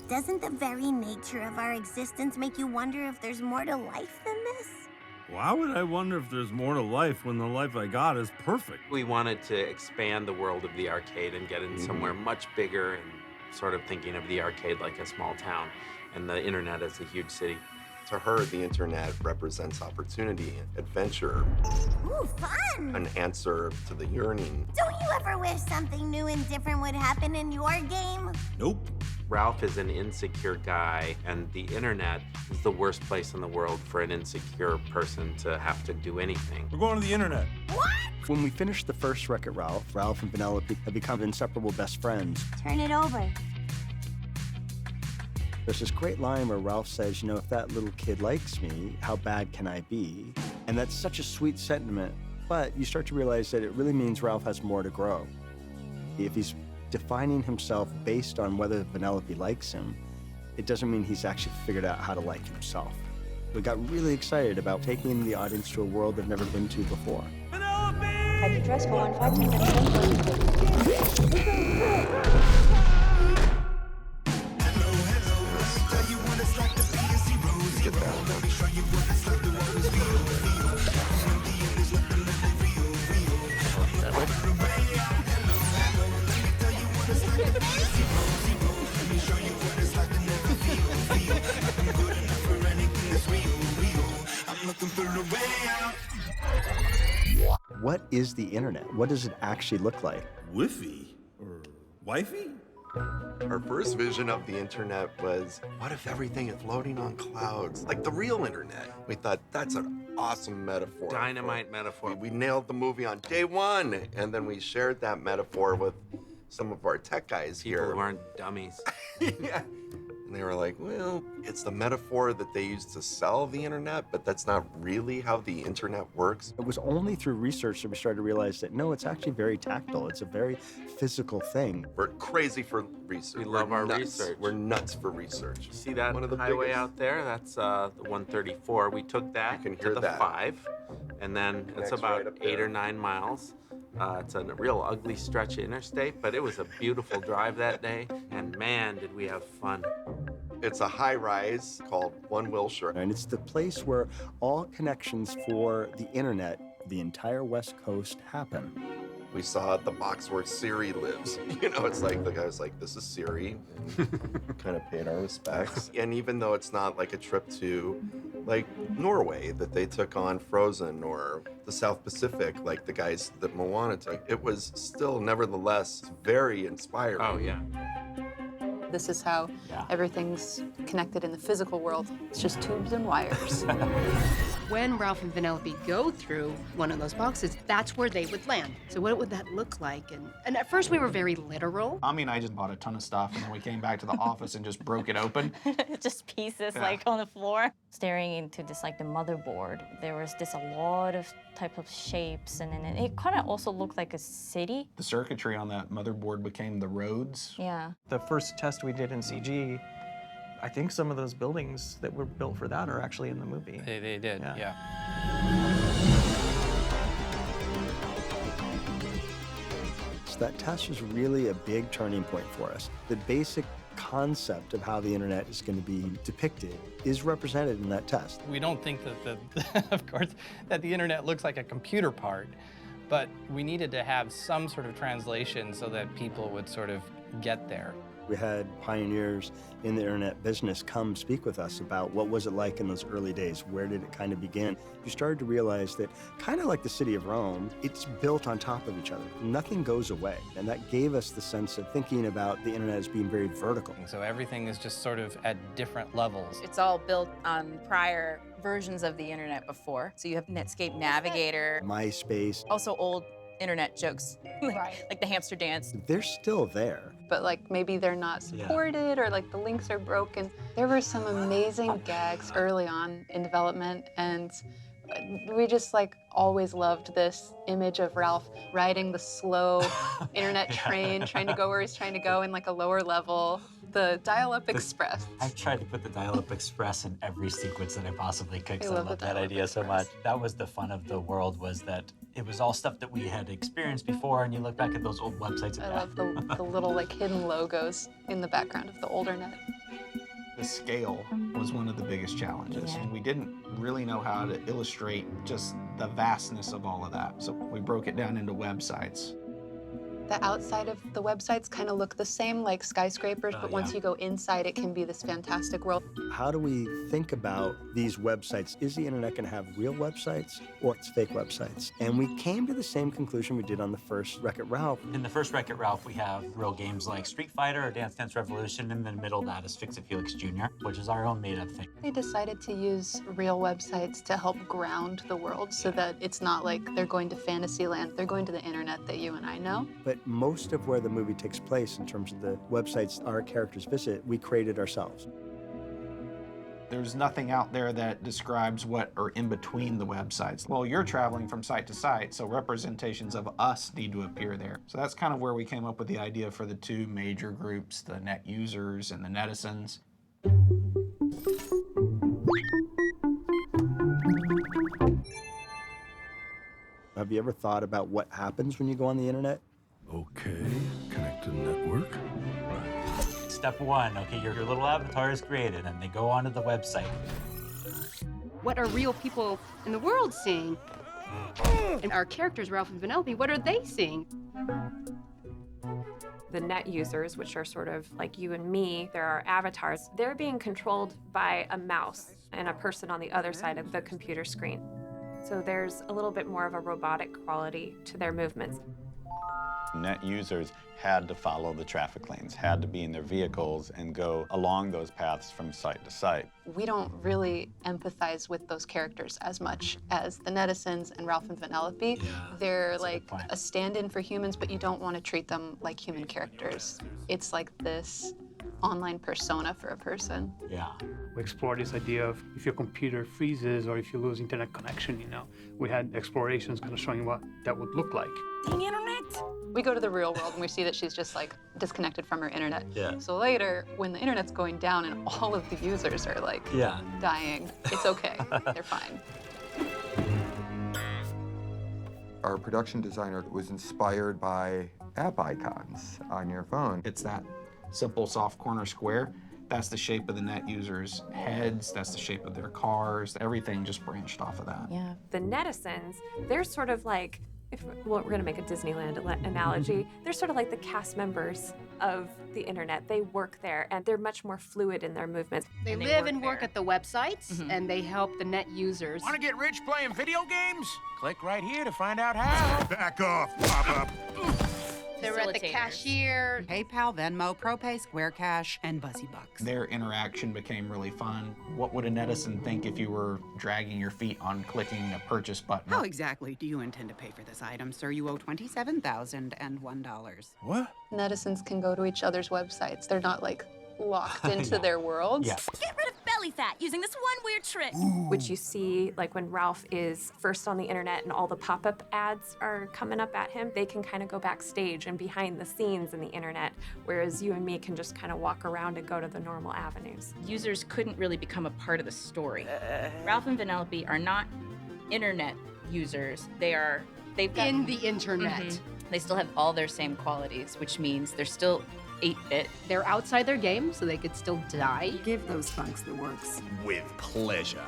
Doesn't the very nature of our existence make you wonder if there's more to life than this? Why would I wonder if there's more to life when the life I got is perfect? We wanted to expand the world of the arcade and get in somewhere much bigger and sort of thinking of the arcade like a small town and the internet as a huge city. To her, the internet represents opportunity, adventure, Ooh, fun! an answer to the yearning. Don't you ever wish something new and different would happen in your game? Nope. Ralph is an insecure guy, and the internet is the worst place in the world for an insecure person to have to do anything. We're going to the internet. What? When we finished the first Wreck-It Ralph, Ralph and Vanellope have become inseparable best friends. Turn it over. There's this great line where Ralph says, you know, if that little kid likes me, how bad can I be? And that's such a sweet sentiment, but you start to realize that it really means Ralph has more to grow. If he's defining himself based on whether Vanellope likes him, it doesn't mean he's actually figured out how to like himself. We got really excited about taking the audience to a world they've never been to before. Have you dressed for 1 5 10 minutes? Get that. What is the internet? What does it actually look like? Wi-Fi? Or wifey? Our first vision of the internet was, what if everything is floating on clouds, like the real internet? We thought that's an awesome metaphor. Dynamite metaphor. We nailed the movie on day one, and then we shared that metaphor with some of our tech guys People here. who aren't dummies. Yeah. And they were like, well, it's the metaphor that they use to sell the internet, but that's not really how the internet works. It was only through research that we started to realize that, no, it's actually very tactile. It's a very physical thing. We're crazy for research. We love We're our nuts. research. We're nuts for research. You see that One of the highway biggest. out there? That's the 134. We took that You can to hear the that. 5, and then it's Connects about right up 8 there. or 9 miles. It's a real ugly stretch of interstate, but it was a beautiful drive that day, and man, did we have fun. It's a high rise called One Wilshire. And it's the place where all connections for the internet, the entire West Coast, happen. We saw the box where Siri lives. You know, it's like the guy was like, this is Siri. And kind of paid our respects. And even though it's not like a trip to like Norway that they took on Frozen or the South Pacific, like the guys that Moana took, it was still nevertheless very inspiring. Oh, yeah. This is how everything's connected in the physical world. It's just tubes and wires. When Ralph and Vanellope go through one of those boxes, that's where they would land. So what would that look like? And at first we were very literal. Ami and I just bought a ton of stuff, and then we came back to the office and just broke it open. Just pieces Yeah. like on the floor. Staring into this like the motherboard, there was this a lot of type of shapes, and then it kind of also looked like a city. The circuitry on that motherboard became the roads. Yeah. The first test we did in CG, I think some of those buildings that were built for that are actually in the movie. They did, yeah. So that test was really a big turning point for us. The basic concept of how the internet is going to be depicted is represented in that test. We don't think that of course, that the internet looks like a computer part, but we needed to have some sort of translation so that people would sort of get there. We had pioneers in the internet business come speak with us about what was it like in those early days, where did it kind of begin. You started to realize that kind of like the city of Rome, it's built on top of each other. Nothing goes away. And that gave us the sense of thinking about the internet as being very vertical. So everything is just sort of at different levels. It's all built on prior versions of the internet before. So you have Netscape Navigator, MySpace, also old internet jokes, like the hamster dance. they're still there. But like maybe they're not supported or like the links are broken. There were some amazing gags early on in development, and we just like always loved this image of Ralph riding the slow internet train, trying to go where he's trying to go in like a lower level. The Dial-Up Express. I've tried to put the Dial-Up Express in every sequence that I possibly could because I love love the that Dial-Up idea so Express. much. That was the fun of the world, was that it was all stuff that we had experienced before, and you look back at those old websites. I love the little like hidden logos in the background of the older net. The scale was one of the biggest challenges. Yeah. And we didn't really know how to illustrate just the vastness of all of that. So we broke it down into websites. The outside of the websites kind of look the same, like skyscrapers, but once you go inside, it can be this fantastic world. How do we think about these websites? Is the internet going to have real websites or it's fake websites? And we came to the same conclusion we did on the first Wreck-It Ralph. In the first Wreck-It Ralph, we have real games like Street Fighter or Dance Dance Revolution, and in the middle of that is Fix It Felix Jr., which is our own made-up thing. They decided to use real websites to help ground the world so that it's not like they're going to Fantasyland, they're going to the internet that you and I know. But most of where the movie takes place in terms of the websites our characters visit, we created ourselves. There's nothing out there that describes what are in between the websites. Well, you're traveling from site to site, so representations of us need to appear there. So that's kind of where we came up with the idea for the two major groups, the net users and the netizens. Have you ever thought about what happens when you go on the internet? Okay, connect to the network. Step one, okay, your little avatar is created, and they go onto the website. What are real people in the world seeing? And our characters, Ralph and Vanellope, what are they seeing? The net users, which are sort of like you and me, they're our avatars, they're being controlled by a mouse and a person on the other side of the computer screen. So there's a little bit more of a robotic quality to their movements. Net users had to follow the traffic lanes, had to be in their vehicles and go along those paths from site to site. We don't really empathize with those characters as much as the netizens and Ralph and Vanellope. They're like a stand-in for humans, but you don't want to treat them like human characters. It's like this online persona for a person. Yeah. We explored this idea of if your computer freezes or if you lose internet connection, you know. We had explorations kind of showing what that would look like. Dang internet! We go to the real world and we see that she's just like disconnected from her internet. Yeah. So later, when the internet's going down and all of the users are like dying, it's okay. They're fine. Our production designer was inspired by app icons on your phone. It's that simple soft corner square. That's the shape of the net users' heads, that's the shape of their cars, everything just branched off of that. Yeah. The netizens, they're sort of like, we're going to make a Disneyland analogy. They're sort of like the cast members of the internet. They work there, and they're much more fluid in their movements. They live and work at the websites, and they help the net users. Want to get rich playing video games? Click right here to find out how. Back off, pop-up. They're at the cashier. PayPal, Venmo, ProPay, Square Cash, and BuzzyBucks. Their interaction became really fun. What would a netizen think if you were dragging your feet on clicking a purchase button? How exactly do you intend to pay for this item, sir? You owe $27,001. What? Netizens can go to each other's websites. They're not like locked into their worlds. Yeah. Get rid of belly fat using this one weird trick. Which you see, like when Ralph is first on the internet and all the pop-up ads are coming up at him, they can kind of go backstage and behind the scenes in the internet, whereas you and me can just kind of walk around and go to the normal avenues. Users couldn't really become a part of the story. Ralph and Vanellope are not internet users. They've got In the internet. They still have all their same qualities, which means they're still 8-bit. They're outside their game, so they could still die. Give those punks the works. With pleasure.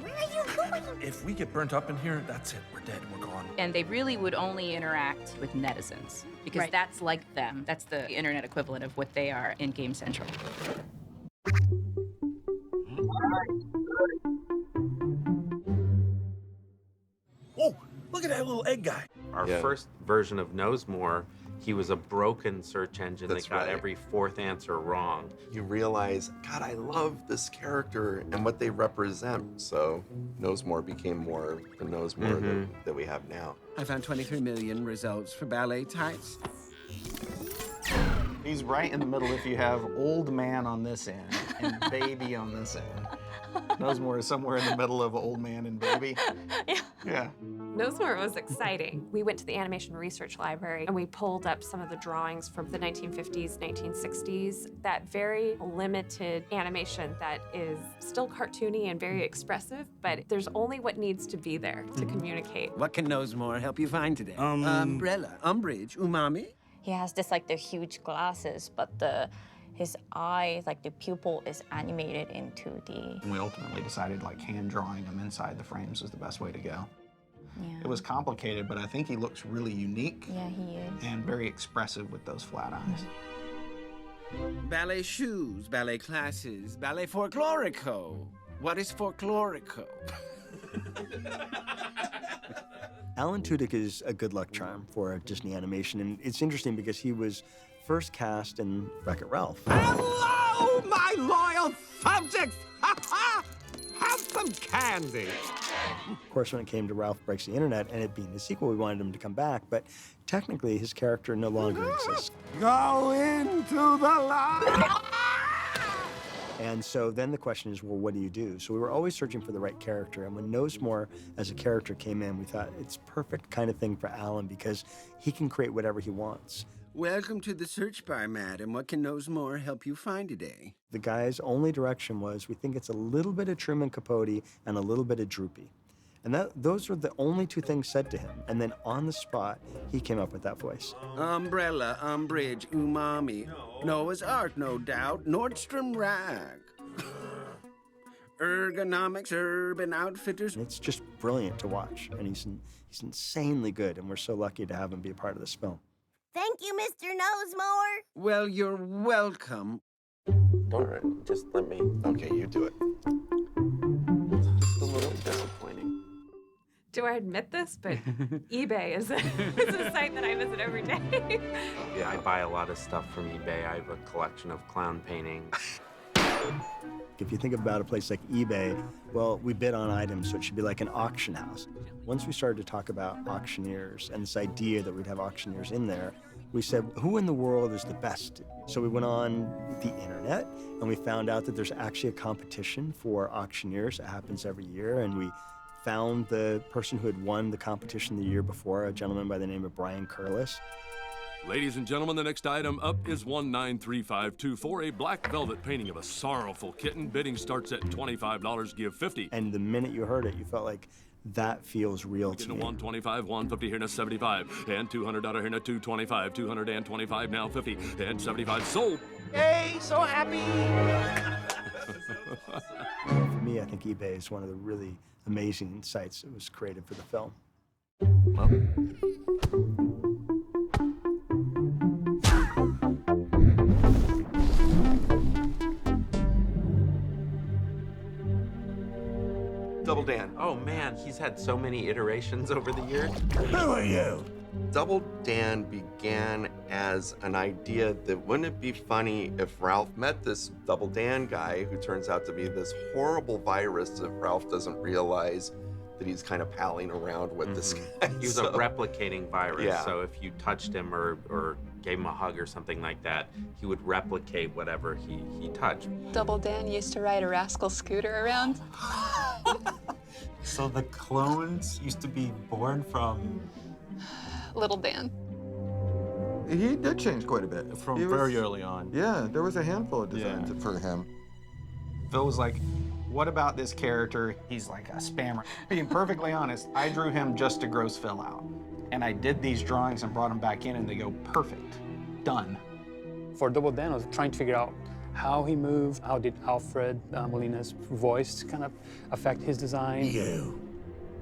Where are you going? If we get burnt up in here, that's it. We're dead. We're gone. And they really would only interact with netizens because that's like them. That's the internet equivalent of what they are in Game Central. Oh, look at that little egg guy. Our first version of Knowsmore, he was a broken search engine that got every fourth answer wrong. You realize, God, I love this character and what they represent. So Knowsmore became more the Knowsmore that we have now. I found 23 million results for ballet tights. He's right in the middle if you have old man on this end and baby on this end. Knowsmore is somewhere in the middle of old man and baby. Yeah. Knowsmore was exciting. We went to the Animation Research Library and we pulled up some of the drawings from the 1950s, 1960s. That very limited animation that is still cartoony and very expressive, but there's only what needs to be there to communicate. What can Knowsmore help you find today? Umbrella, umbrage, umami? He has this like the huge glasses, but his eye, like the pupil, is animated into the... And we ultimately decided like hand drawing them inside the frames was the best way to go. Yeah. It was complicated, but I think he looks really unique. Yeah, he is. And very expressive with those flat eyes. Ballet shoes, ballet classes, ballet folklorico. What is folklorico? Alan Tudyk is a good luck charm for Disney animation, and it's interesting because he was first cast in Wreck-It Ralph. Hello, my loyal subjects! Ha ha! Have some candy! Of course, when it came to Ralph Breaks the Internet and it being the sequel, we wanted him to come back, but technically his character no longer exists. Go into the light! And so then the question is, well, what do you do? So we were always searching for the right character, and when Knowsmore as a character came in, we thought it's perfect kind of thing for Alan because he can create whatever he wants. Welcome to the search bar, madam. What can Knowsmore help you find today? The guy's only direction was, we think it's a little bit of Truman Capote and a little bit of Droopy. And those were the only two things said to him. And then on the spot, he came up with that voice. Umbrella, Umbridge, Umami. Noah's Ark, no doubt. Nordstrom Rack. Ergonomics, Urban Outfitters. It's just brilliant to watch. And he's insanely good. And we're so lucky to have him be a part of this film. Thank you, Mr. Knowsmore. Well, you're welcome. All right, just let me. Okay, you do it. Just a little disappointing. Do I admit this? But eBay is a site that I visit every day. Yeah, I buy a lot of stuff from eBay. I have a collection of clown paintings. If you think about a place like eBay, well, we bid on items, so it should be like an auction house. Once we started to talk about auctioneers and this idea that we'd have auctioneers in there, we said, who in the world is the best? So we went on the internet and we found out that there's actually a competition for auctioneers. It happens every year, and we found the person who had won the competition the year before, a gentleman by the name of Brian Curlis. Ladies and gentlemen, the next item up is 19352 a black velvet painting of a sorrowful kitten. Bidding starts at $25, give 50. And the minute you heard it, you felt like that feels real to me. 125, 150 here, now 75, and $200 here, now 225, 225 now 50, and 75 sold. Yay, so happy! For me, I think eBay is one of the really amazing sites that was created for the film. Double Dan. Oh man, he's had so many iterations over the years. Who are you? Double Dan began as an idea that wouldn't it be funny if Ralph met this Double Dan guy who turns out to be this horrible virus if Ralph doesn't realize that he's kind of palling around with this guy. He was a replicating virus, Yeah. so if you touched him or gave him a hug or something like that, he would replicate whatever he touched. Double Dan used to ride a rascal scooter around. So the clones used to be born from... Little Dan. He did change quite a bit. From He was- very early on. Yeah, there was a handful of designs for him. Phil was like, what about this character? He's like a spammer. Being perfectly honest, I drew him just to gross Phil out. And I did these drawings and brought them back in and they go perfect. Done. For Double Dan, I was trying to figure out how he moved, how did Alfred Molina's voice kind of affect his design. You.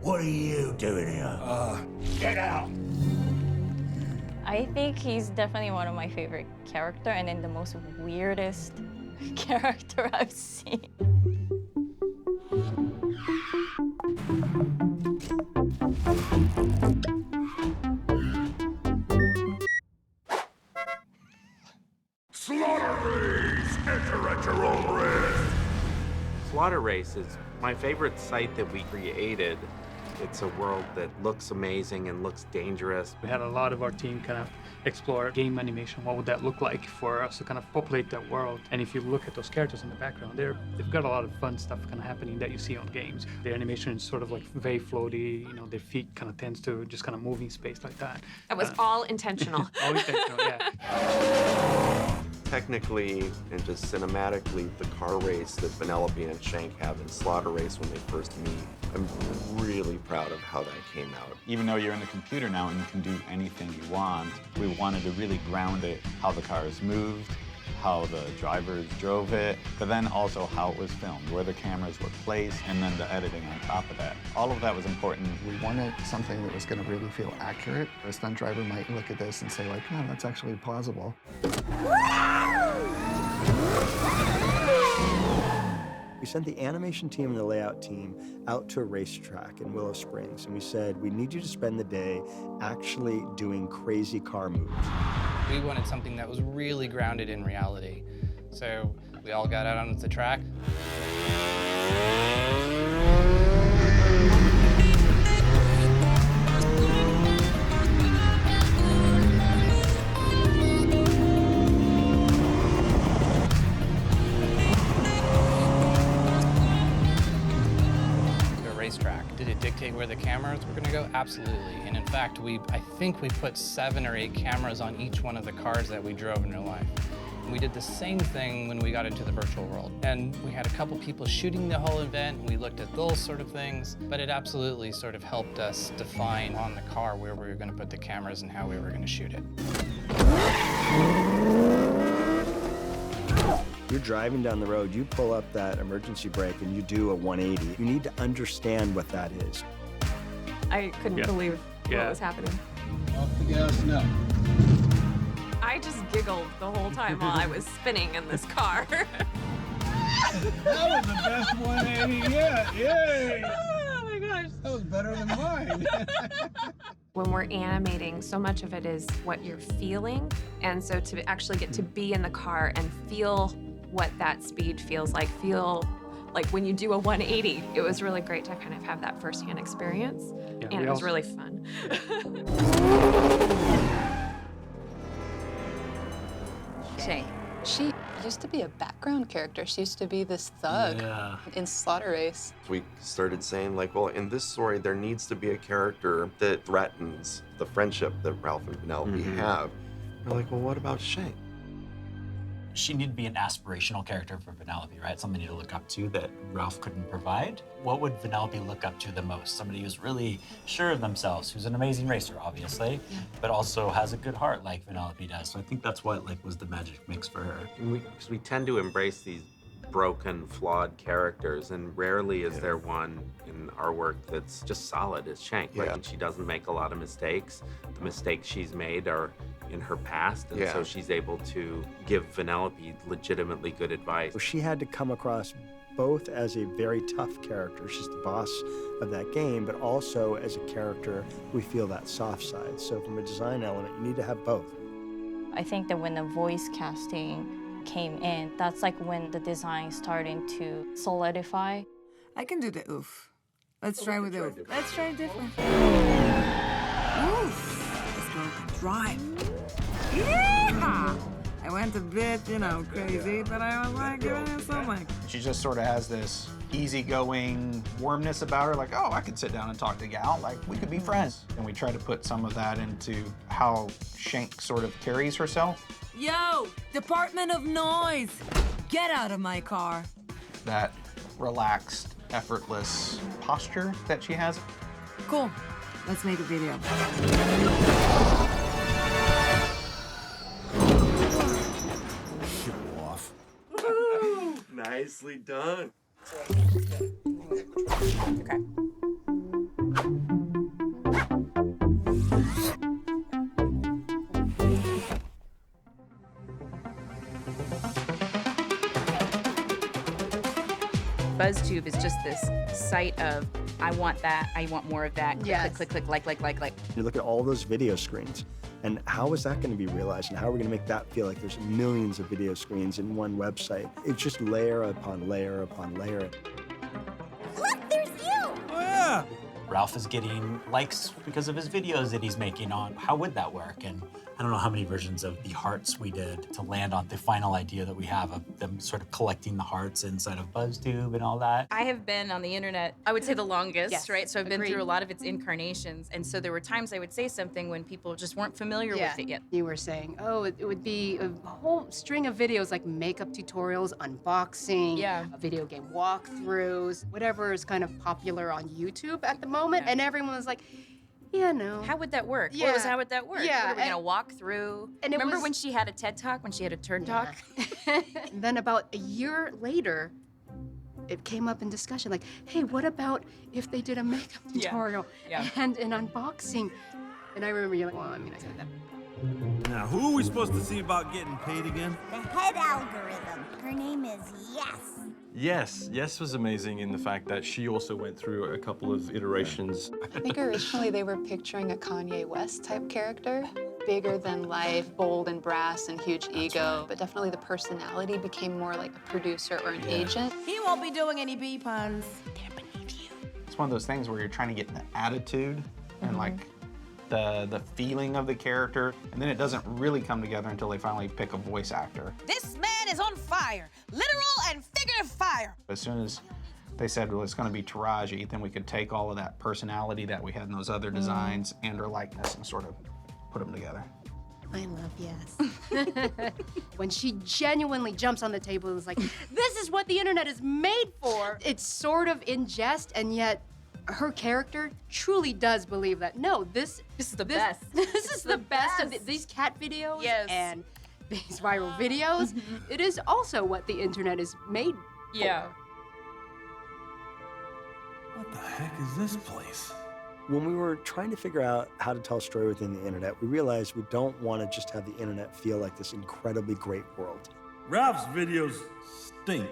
What are you doing here? Get out! I think he's definitely one of my favorite character, and then the most weirdest character I've seen. Slaughter Race! Enter at your own risk! Slaughter Race is my favorite site that we created. It's a world that looks amazing and looks dangerous. We had a lot of our team kind of explore game animation. What would that look like for us to kind of populate that world? And if you look at those characters in the background, they've got a lot of fun stuff kind of happening that you see on games. Their animation is sort of like very floaty, you know, their feet kind of tends to just kind of move in space like that. That was all intentional. All intentional, yeah. Technically and just cinematically, the car race that Penelope and Shank have in Slaughter Race when they first meet, I'm really proud of how that came out. Even though you're in the computer now and you can do anything you want, we wanted to really ground it, how the cars moved, how the drivers drove it, but then also how it was filmed, where the cameras were placed, and then the editing on top of that. All of that was important. We wanted something that was going to really feel accurate. A stunt driver might look at this and say, like, oh, that's actually plausible. We sent the animation team and the layout team out to a racetrack in Willow Springs, and we said, we need you to spend the day actually doing crazy car moves. We wanted something that was really grounded in reality. So we all got out onto the track. Racetrack. Did it dictate where the cameras were going to go? Absolutely. And in fact, I think we put 7 or 8 cameras on each one of the cars that we drove in real life. And we did the same thing when we got into the virtual world. And we had a couple people shooting the whole event, and we looked at those sort of things, but it absolutely sort of helped us define on the car where we were going to put the cameras and how we were going to shoot it. You're driving down the road, you pull up that emergency brake and you do a 180. You need to understand what that is. I couldn't believe what was happening. Off the gas now. I just giggled the whole time while I was spinning in this car. That was the best 180 yet. Yay! Oh my gosh. That was better than mine. When we're animating, so much of it is what you're feeling. And so to actually get to be in the car and feel what that speed feels like, feel like when you do a 180, it was really great to kind of have that firsthand experience. Yeah, and it was really fun. Shane, she used to be a background character. She used to be this thug in Slaughter Race. We started saying, like, well, in this story, there needs to be a character that threatens the friendship that Ralph and Penelope have. We're like, well, what about Shane? She needed to be an aspirational character for Penelope, right? Somebody to look up to that Ralph couldn't provide. What would Penelope look up to the most? Somebody who's really sure of themselves, who's an amazing racer, obviously, but also has a good heart like Penelope does. So I think that's what was the magic mix for her. Because we tend to embrace these broken, flawed characters, and rarely is there one in our work that's just solid as Shank. Like, she doesn't make a lot of mistakes. The mistakes she's made are in her past, and so she's able to give Penelope legitimately good advice. She had to come across both as a very tough character, she's the boss of that game, but also as a character we feel that soft side. So from a design element, you need to have both. I think that when the voice casting came in, that's like when the design starting to solidify. I can do the oof. Let's try with the oof. Let's try different. Oof. Let's go drive. Yeah! I went a bit, crazy, but I was like giving it so much. She just sort of has this easygoing warmness about her, like, oh, I could sit down and talk to Gal, like, we could be friends. And we try to put some of that into how Shank sort of carries herself. Yo, Department of Noise, get out of my car. That relaxed, effortless posture that she has. Cool, let's make a video. Nicely done. Okay. BuzzTube is just this site of, I want that, I want more of that, click, click, click, like. You look at all those video screens, and how is that going to be realized? And how are we going to make that feel like there's millions of video screens in one website? It's just layer upon layer upon layer. Look, there's you! Oh, yeah! Ralph is getting likes because of his videos that he's making on how would that work? And I don't know how many versions of the hearts we did to land on the final idea that we have of them sort of collecting the hearts inside of BuzzTube and all that. I have been on the internet, I would say the longest, Yes, right? So I've been agreed. through a lot of its incarnations. And so there were times I would say something when people just weren't familiar with it yet. You were saying, oh, it would be a whole string of videos like makeup tutorials, unboxing, video game walkthroughs, whatever is kind of popular on YouTube at the moment. And everyone was like, yeah, no. How would that work? Yeah. How would that work? Yeah, What are we gonna walk through? And it remember was- when she had a TED Talk, when she had a Turd Talk? And then about a year later, it came up in discussion, like, hey, what about if they did a makeup tutorial and an unboxing? And I remember you're like, well, I mean, I said that. Now, who are we supposed to see about getting paid again? The head algorithm. Her name is Yes. Yes was amazing in the fact that she also went through a couple of iterations. I think originally they were picturing a Kanye West type character. Bigger than life, bold and brass and huge ego. But definitely the personality became more like a producer or an agent. He won't be doing any bee puns. It's one of those things where you're trying to get the attitude and like the feeling of the character, and then it doesn't really come together until they finally pick a voice actor. This man is on fire. Literal and figurative fire. As soon as they said, well, it's going to be Taraji, then we could take all of that personality that we had in those other designs and her likeness and sort of put them together. I love Yes. When she genuinely jumps on the table and is like, this is what the internet is made for. It's sort of in jest, and yet her character truly does believe that, no, this is the best. This is the best of these cat videos and these viral videos. It is also what the internet is made for. What the heck is this place? When we were trying to figure out how to tell a story within the internet, we realized we don't want to just have the internet feel like this incredibly great world. Ralph's videos stink.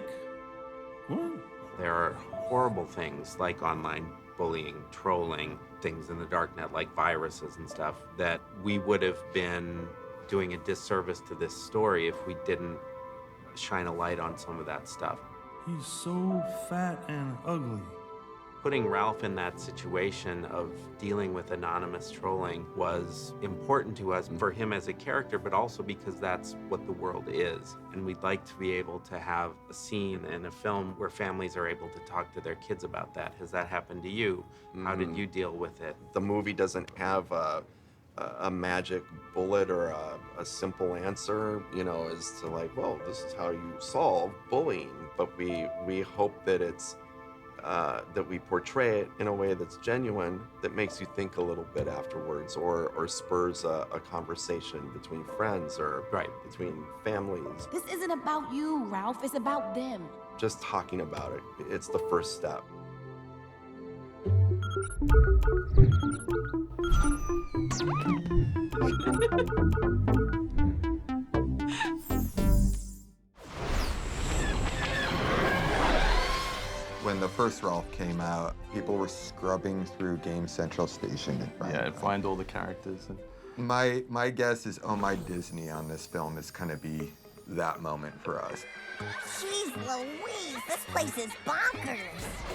What? There are horrible things like online bullying, trolling, things in the darknet like viruses and stuff that we would have been doing a disservice to this story if we didn't shine a light on some of that stuff. He's so fat and ugly. Putting Ralph in that situation of dealing with anonymous trolling was important to us for him as a character, but also because that's what the world is. And we'd like to be able to have a scene in a film where families are able to talk to their kids about that. Has that happened to you? How did you deal with it? The movie doesn't have a magic bullet or a simple answer, you know, as to like, well, this is how you solve bullying. But we hope that it's that we portray it in a way that's genuine, that makes you think a little bit afterwards, or spurs a conversation between friends or between families. This isn't about you, Ralph. It's about them. Just talking about it, it's the first step. When the first Ralph came out, people were scrubbing through Game Central Station and find all the characters. And... My guess is, oh my Disney on this film is gonna be that moment for us. Jeez Louise, this place is bonkers.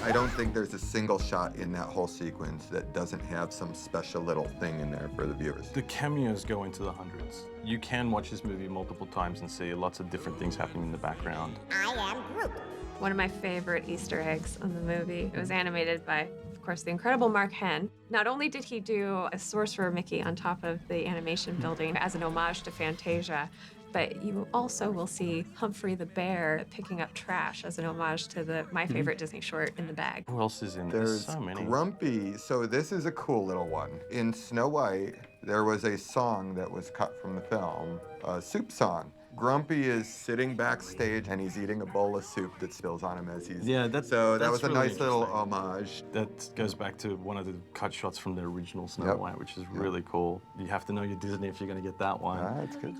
I don't think there's a single shot in that whole sequence that doesn't have some special little thing in there for the viewers. The cameos go into the hundreds. You can watch this movie multiple times and see lots of different things happening in the background. I am Groot. One of my favorite Easter eggs on the movie. It was animated by, of course, the incredible Mark Henn. Not only did he do a Sorcerer Mickey on top of the animation building as an homage to Fantasia, but you also will see Humphrey the Bear picking up trash as an homage to my favorite Disney short, In the Bag. Who else is in There's so many. Grumpy. So this is a cool little one. In Snow White, there was a song that was cut from the film, a soup song. Grumpy is sitting backstage and he's eating a bowl of soup that spills on him as he's... Yeah, that was a really nice little homage. That goes back to one of the cut shots from the original Snow White, which is really cool. You have to know your Disney if you're going to get that one. That's good.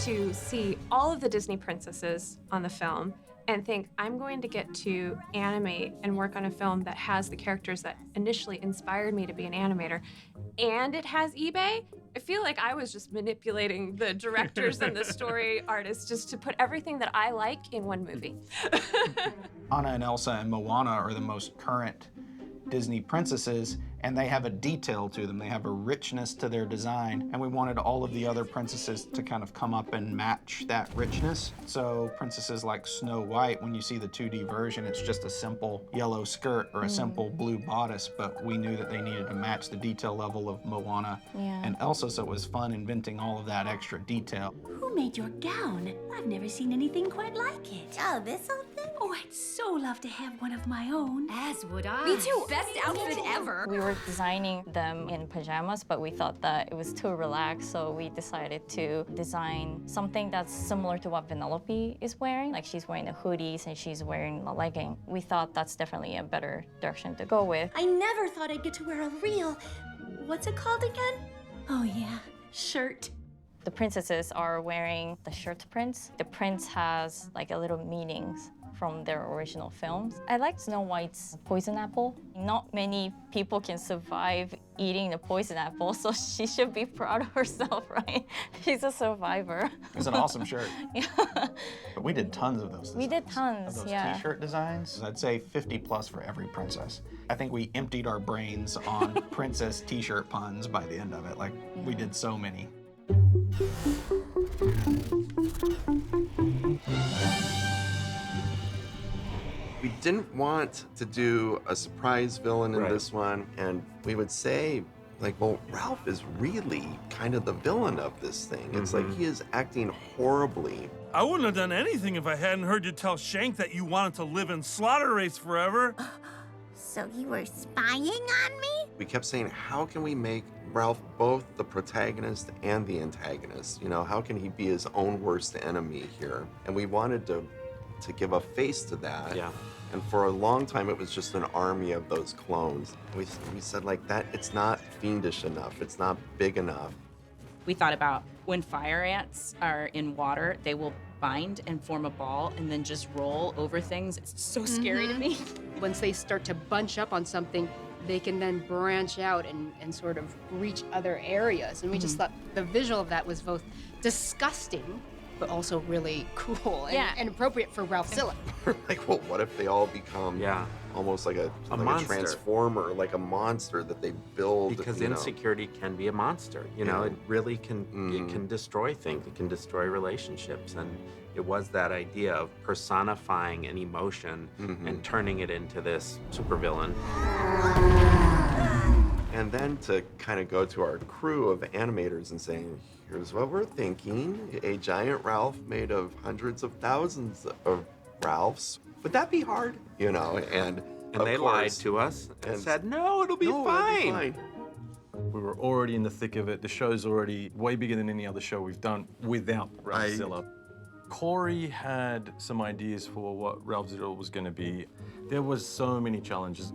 To see all of the Disney princesses on the film and think, I'm going to get to animate and work on a film that has the characters that initially inspired me to be an animator, and it has eBay. I feel like I was just manipulating the directors and the story artists just to put everything that I like in one movie. Anna and Elsa and Moana are the most current Disney princesses, and they have a detail to them. They have a richness to their design, and we wanted all of the other princesses to kind of come up and match that richness. So princesses like Snow White, when you see the 2D version, it's just a simple yellow skirt or a simple blue bodice, but we knew that they needed to match the detail level of Moana and Elsa, so it was fun inventing all of that extra detail. Who made your gown. I've never seen anything quite like it. Oh, this whole thing? Oh, I'd so love to have one of my own. As would I. Me too. Best outfit ever. We were designing them in pajamas, but we thought that it was too relaxed, so we decided to design something that's similar to what Vanellope is wearing. Like she's wearing the hoodies and she's wearing the legging. We thought that's definitely a better direction to go with. I never thought I'd get to wear a real, what's it called again? Oh yeah, shirt. The princesses are wearing the shirt prints. The prince has like a little meanings from their original films. I like Snow White's poison apple. Not many people can survive eating the poison apple, so she should be proud of herself, right? She's a survivor. It's an awesome shirt. Yeah. But we did tons of those. We did tons, Of those yeah. t-shirt designs. I'd say 50 plus for every princess. I think we emptied our brains on princess t-shirt puns by the end of it. Like, we did so many. We didn't want to do a surprise villain in Right. this one, and we would say, like, well, Ralph is really kind of the villain of this thing. It's like he is acting horribly. I wouldn't have done anything if I hadn't heard you tell Shank that you wanted to live in Slaughter Race forever. So you were spying on me? We kept saying, how can we make Ralph both the protagonist and the antagonist? You know, how can he be his own worst enemy here? And we wanted to give a face to that. Yeah. And for a long time, it was just an army of those clones. We said like that, it's not fiendish enough. It's not big enough. We thought about when fire ants are in water, they will bind and form a ball and then just roll over things. It's so scary to me. Once they start to bunch up on something, they can then branch out and sort of reach other areas. And we just thought the visual of that was both disgusting, but also really cool and appropriate for Ralphzilla. Like, well, what if they all become almost like a monster. transformer, like a monster that they build? Because you know? insecurity can be a monster. You know, Yeah. it really can. It can destroy things. It can destroy relationships, and it was that idea of personifying an emotion and turning it into this supervillain. And then to kind of go to our crew of animators and saying, here's what we're thinking, a giant Ralph made of hundreds of thousands of Ralphs. Would that be hard? You know, and of they lied course- to us and and said, no, it'll be fine. We were already in the thick of it. The show's already way bigger than any other show we've done without Ralphzilla. Corey had some ideas for what Ralphzilla was going to be. There was so many challenges.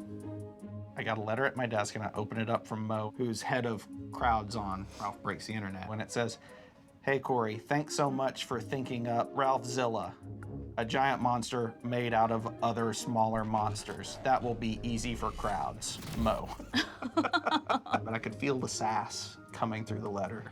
I got a letter at my desk and I open it up from Mo, who's head of crowds on Ralph Breaks the Internet. When it says, "Hey Corey, thanks so much for thinking up Ralphzilla, a giant monster made out of other smaller monsters. That will be easy for crowds, Mo." But I could feel the sass coming through the letter.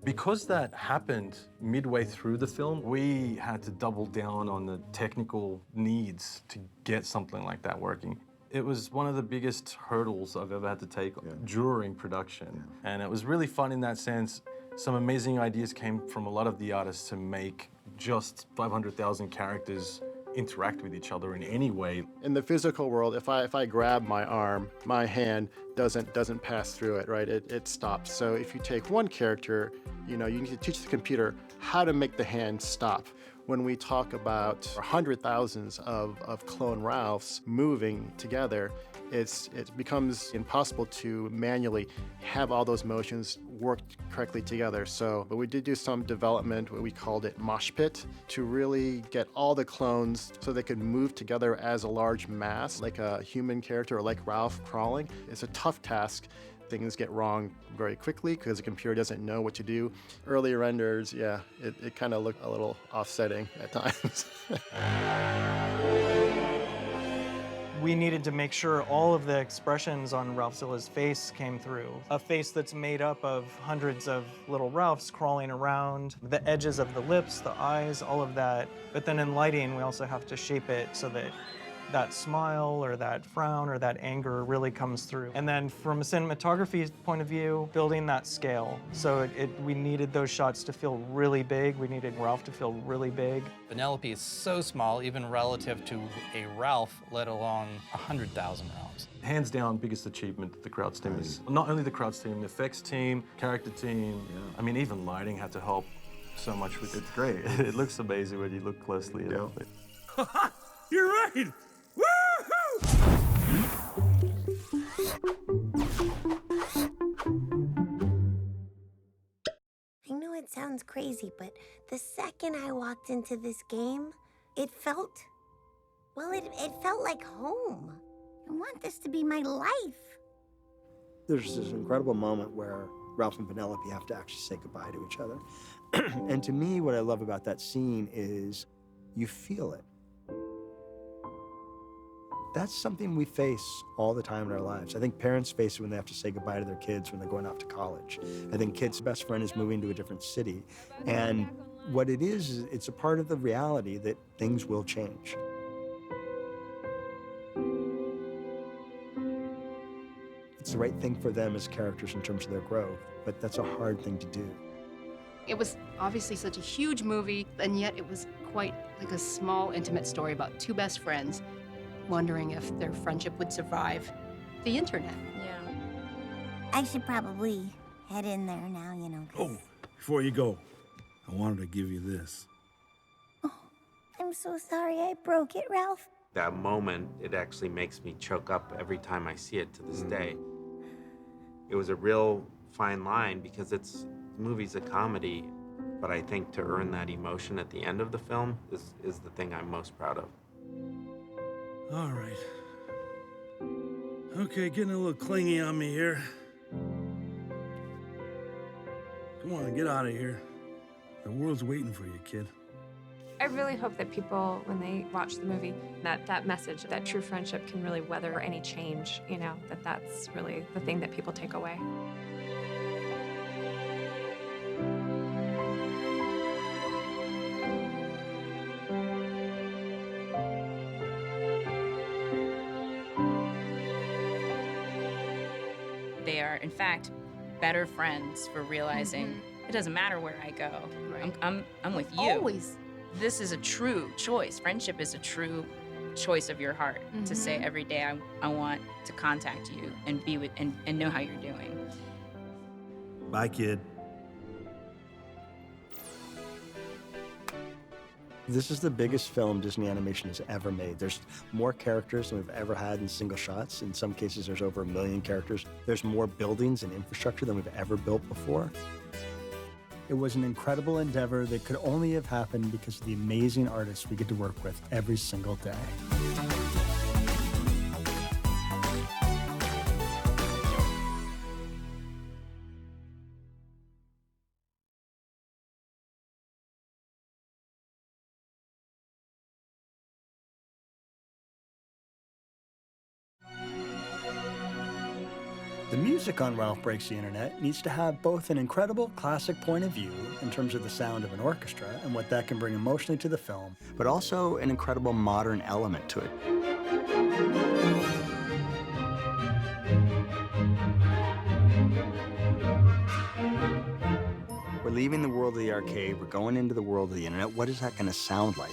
Because that happened midway through the film, we had to double down on the technical needs to get something like that working. It was one of the biggest hurdles I've ever had to take during production. And it was really fun in that sense. Some amazing ideas came from a lot of the artists to make just 500,000 characters interact with each other in any way. In the physical world, if I grab my arm, my hand doesn't pass through it, right? It stops. So if you take one character, you need to teach the computer how to make the hand stop. When we talk about hundred thousands of clone Ralphs moving together, it becomes impossible to manually have all those motions work correctly together. But we did do some development, what we called it Mosh Pit, to really get all the clones so they could move together as a large mass, like a human character or like Ralph crawling. It's a tough task. Things get wrong very quickly because the computer doesn't know what to do. Early renders, it kind of looked a little offsetting at times. We needed to make sure all of the expressions on Ralphzilla's face came through. A face that's made up of hundreds of little Ralphs crawling around, the edges of the lips, the eyes, all of that. But then in lighting, we also have to shape it so that that smile or that frown or that anger really comes through. And then from a cinematography point of view, building that scale. So we needed those shots to feel really big. We needed Ralph to feel really big. Vanellope is so small, even relative to a Ralph, let alone 100,000 Ralphs. Hands down, biggest achievement that the Crowds team is. Not only the Crowds team, the effects team, character team. I mean, even lighting had to help so much with it. It's great. It looks amazing when you look closely enough. You're right! Woohoo! I know it sounds crazy, but the second I walked into this game, it felt like home. I want this to be my life. There's this incredible moment where Ralph and Penelope have to actually say goodbye to each other. And to me, what I love about that scene is you feel it. That's something we face all the time in our lives. I think parents face it when they have to say goodbye to their kids when they're going off to college. I think kids' best friend is moving to a different city. And what it is it's a part of the reality that things will change. It's the right thing for them as characters in terms of their growth, but that's a hard thing to do. It was obviously such a huge movie, and yet it was quite like a small, intimate story about two best friends wondering if their friendship would survive the internet. Yeah. I should probably head in there now, you know. Oh, before you go, I wanted to give you this. I'm so sorry I broke it, Ralph. That moment, it actually makes me choke up every time I see it to this day. It was a real fine line because the movie's a comedy, but I think to earn that emotion at the end of the film is the thing I'm most proud of. All right. Okay, getting a little clingy on me here. Come on, get out of here. The world's waiting for you, kid. I really hope that people, when they watch the movie, that message, that true friendship can really weather any change, you know, that's really the thing that people take away. They are, in fact, better friends for realizing it doesn't matter where I go. Right. I'm with you. Always. This is a true choice. Friendship is a true choice of your heart to say every day, I want to contact you and be with and know how you're doing. Bye, kid. This is the biggest film Disney Animation has ever made. There's more characters than we've ever had in single shots. In some cases, there's over 1 million characters. There's more buildings and infrastructure than we've ever built before. It was an incredible endeavor that could only have happened because of the amazing artists we get to work with every single day. The music on Ralph Breaks the Internet needs to have both an incredible classic point of view in terms of the sound of an orchestra and what that can bring emotionally to the film, but also an incredible modern element to it. We're leaving the world of the arcade, we're going into the world of the internet. What is that going to sound like?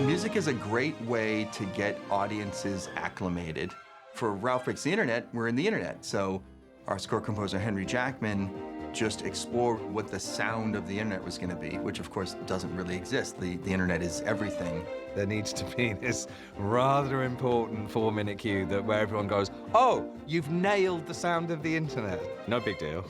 Music is a great way to get audiences acclimated. For Ralph Breaks the Internet, we're in the internet, so our score composer Henry Jackman just explored what the sound of the internet was going to be, which of course doesn't really exist. The internet is everything. There needs to be this rather important 4-minute cue where everyone goes, oh, you've nailed the sound of the internet. No big deal.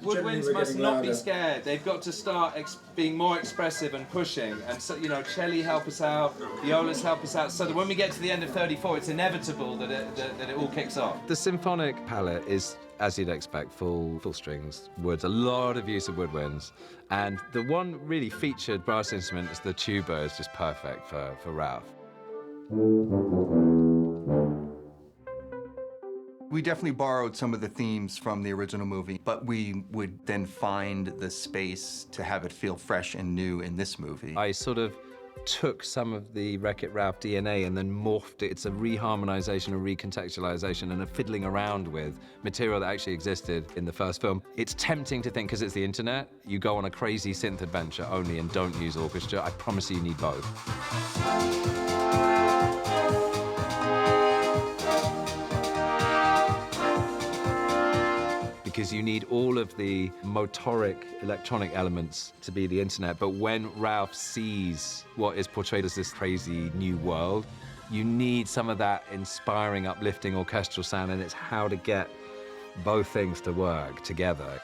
Woodwinds must not be scared. They've got to start being more expressive and pushing. And so, you know, celli help us out, violas help us out, so that when we get to the end of 34, it's inevitable that it all kicks off. The symphonic palette is, as you'd expect, full strings, woods, a lot of use of woodwinds. And the one really featured brass instrument is the tuba, is just perfect for Ralph. We definitely borrowed some of the themes from the original movie, but we would then find the space to have it feel fresh and new in this movie. I sort of took some of the Wreck-It Ralph DNA and then morphed it. It's a reharmonization, a recontextualization, and a fiddling around with material that actually existed in the first film. It's tempting to think, because it's the internet, you go on a crazy synth adventure only and don't use orchestra. I promise you need both. Because you need all of the motoric, electronic elements to be the internet. But when Ralph sees what is portrayed as this crazy new world, you need some of that inspiring, uplifting orchestral sound, and it's how to get both things to work together.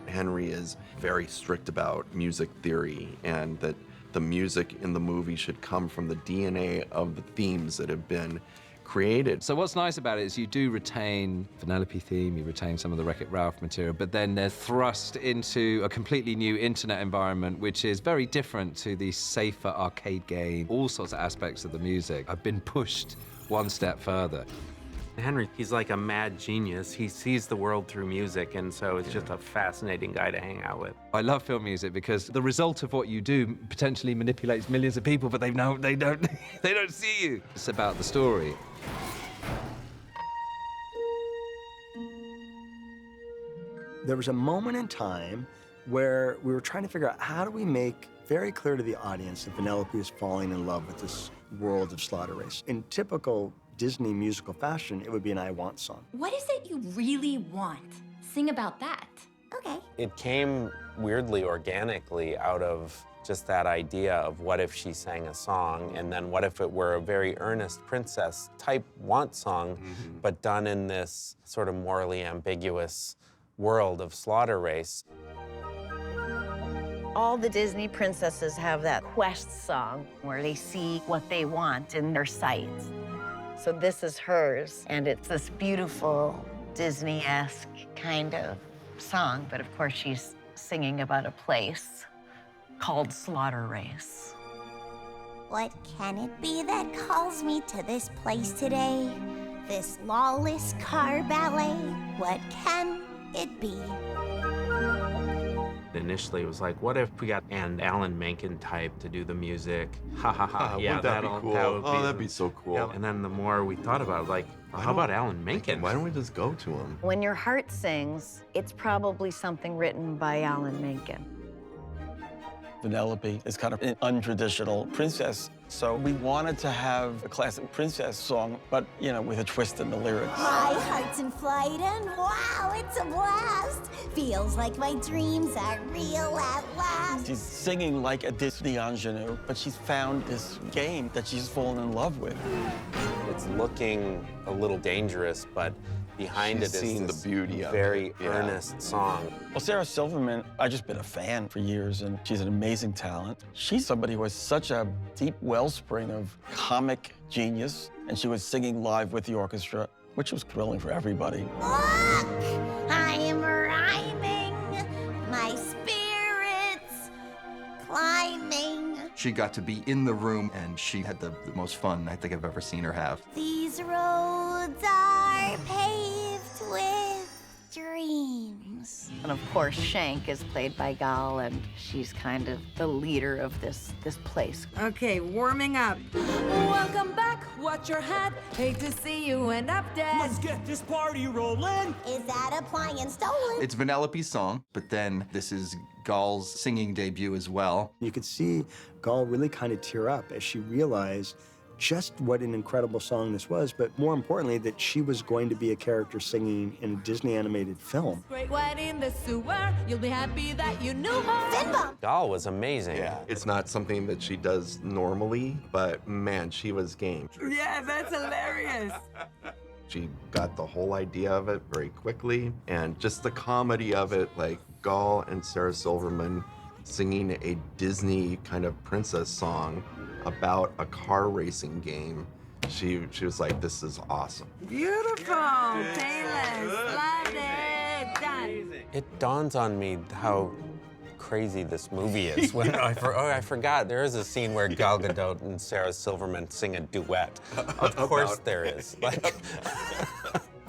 Henry is very strict about music theory, and that the music in the movie should come from the DNA of the themes that have been created. So what's nice about it is you do retain Vanellope theme, you retain some of the Wreck-It Ralph material, but then they're thrust into a completely new internet environment, which is very different to the safer arcade game. All sorts of aspects of the music have been pushed one step further. Henry, he's like a mad genius. He sees the world through music, and so it's just a fascinating guy to hang out with. I love film music because the result of what you do potentially manipulates millions of people, but they don't see you. It's about the story. There was a moment in time where we were trying to figure out how do we make very clear to the audience that Vanellope is falling in love with this world of Slaughter Race. In typical Disney musical fashion, it would be an I Want song. What is it you really want? Sing about that. Okay. It came weirdly organically out of just that idea of what if she sang a song, and then what if it were a very earnest princess type want song, but done in this sort of morally ambiguous world of Slaughter Race. All the Disney princesses have that quest song where they see what they want in their sight. So this is hers, and it's this beautiful Disney-esque kind of song, but of course she's singing about a place called Slaughter Race. What can it be that calls me to this place today? This lawless car ballet? What can it be? Initially, it was like, what if we got an Alan Menken type to do the music? Ha ha ha! Yeah, wouldn't that be cool? That would Oh, that'd be so cool. Yeah, and then the more we thought about it, like, how about Alan Menken? Why don't we just go to him? When your heart sings, it's probably something written by Alan Menken. Vanellope is kind of an untraditional princess, so we wanted to have a classic princess song, but, you know, with a twist in the lyrics. My heart's in flight and wow, it's a blast. Feels like my dreams are real at last. She's singing like a Disney ingenue, but she's found this game that she's fallen in love with. It's looking a little dangerous, but behind She's it is seen this the beauty of very it. Yeah. earnest song. Well, Sarah Silverman, I've just been a fan for years, and she's an amazing talent. She's somebody who has such a deep wellspring of comic genius, and she was singing live with the orchestra, which was thrilling for everybody. Look, I am rhyming. My spirit's climbing. She got to be in the room, and she had the most fun I think I've ever seen her have. These roads are paved with dreams. And of course, Shank is played by Gal, and she's kind of the leader of this place. Okay, warming up. Welcome back, watch your head. Hate to see you end up dead. Let's get this party rolling. Is that appliance stolen? It's Vanellope's song, but then this is Gal's singing debut as well. You could see Gal really kind of tear up as she realized just what an incredible song this was, but more importantly, that she was going to be a character singing in a Disney animated film. Great white in the sewer, you'll be happy that you knew her. Finbom! Gal was amazing. Yeah, it's not something that she does normally, but man, she was game. Yeah, that's hilarious. She got the whole idea of it very quickly, and just the comedy of it, like Gal and Sarah Silverman singing a Disney kind of princess song about a car racing game. She was like, this is awesome. Beautiful, Taylor, love it, done. It dawns on me how crazy this movie is. When I forgot, there is a scene where Gal Gadot and Sarah Silverman sing a duet. Of course there is. Like,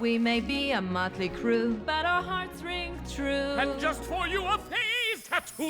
We may be a motley crew, but our hearts ring true. And just for you, a face tattoo.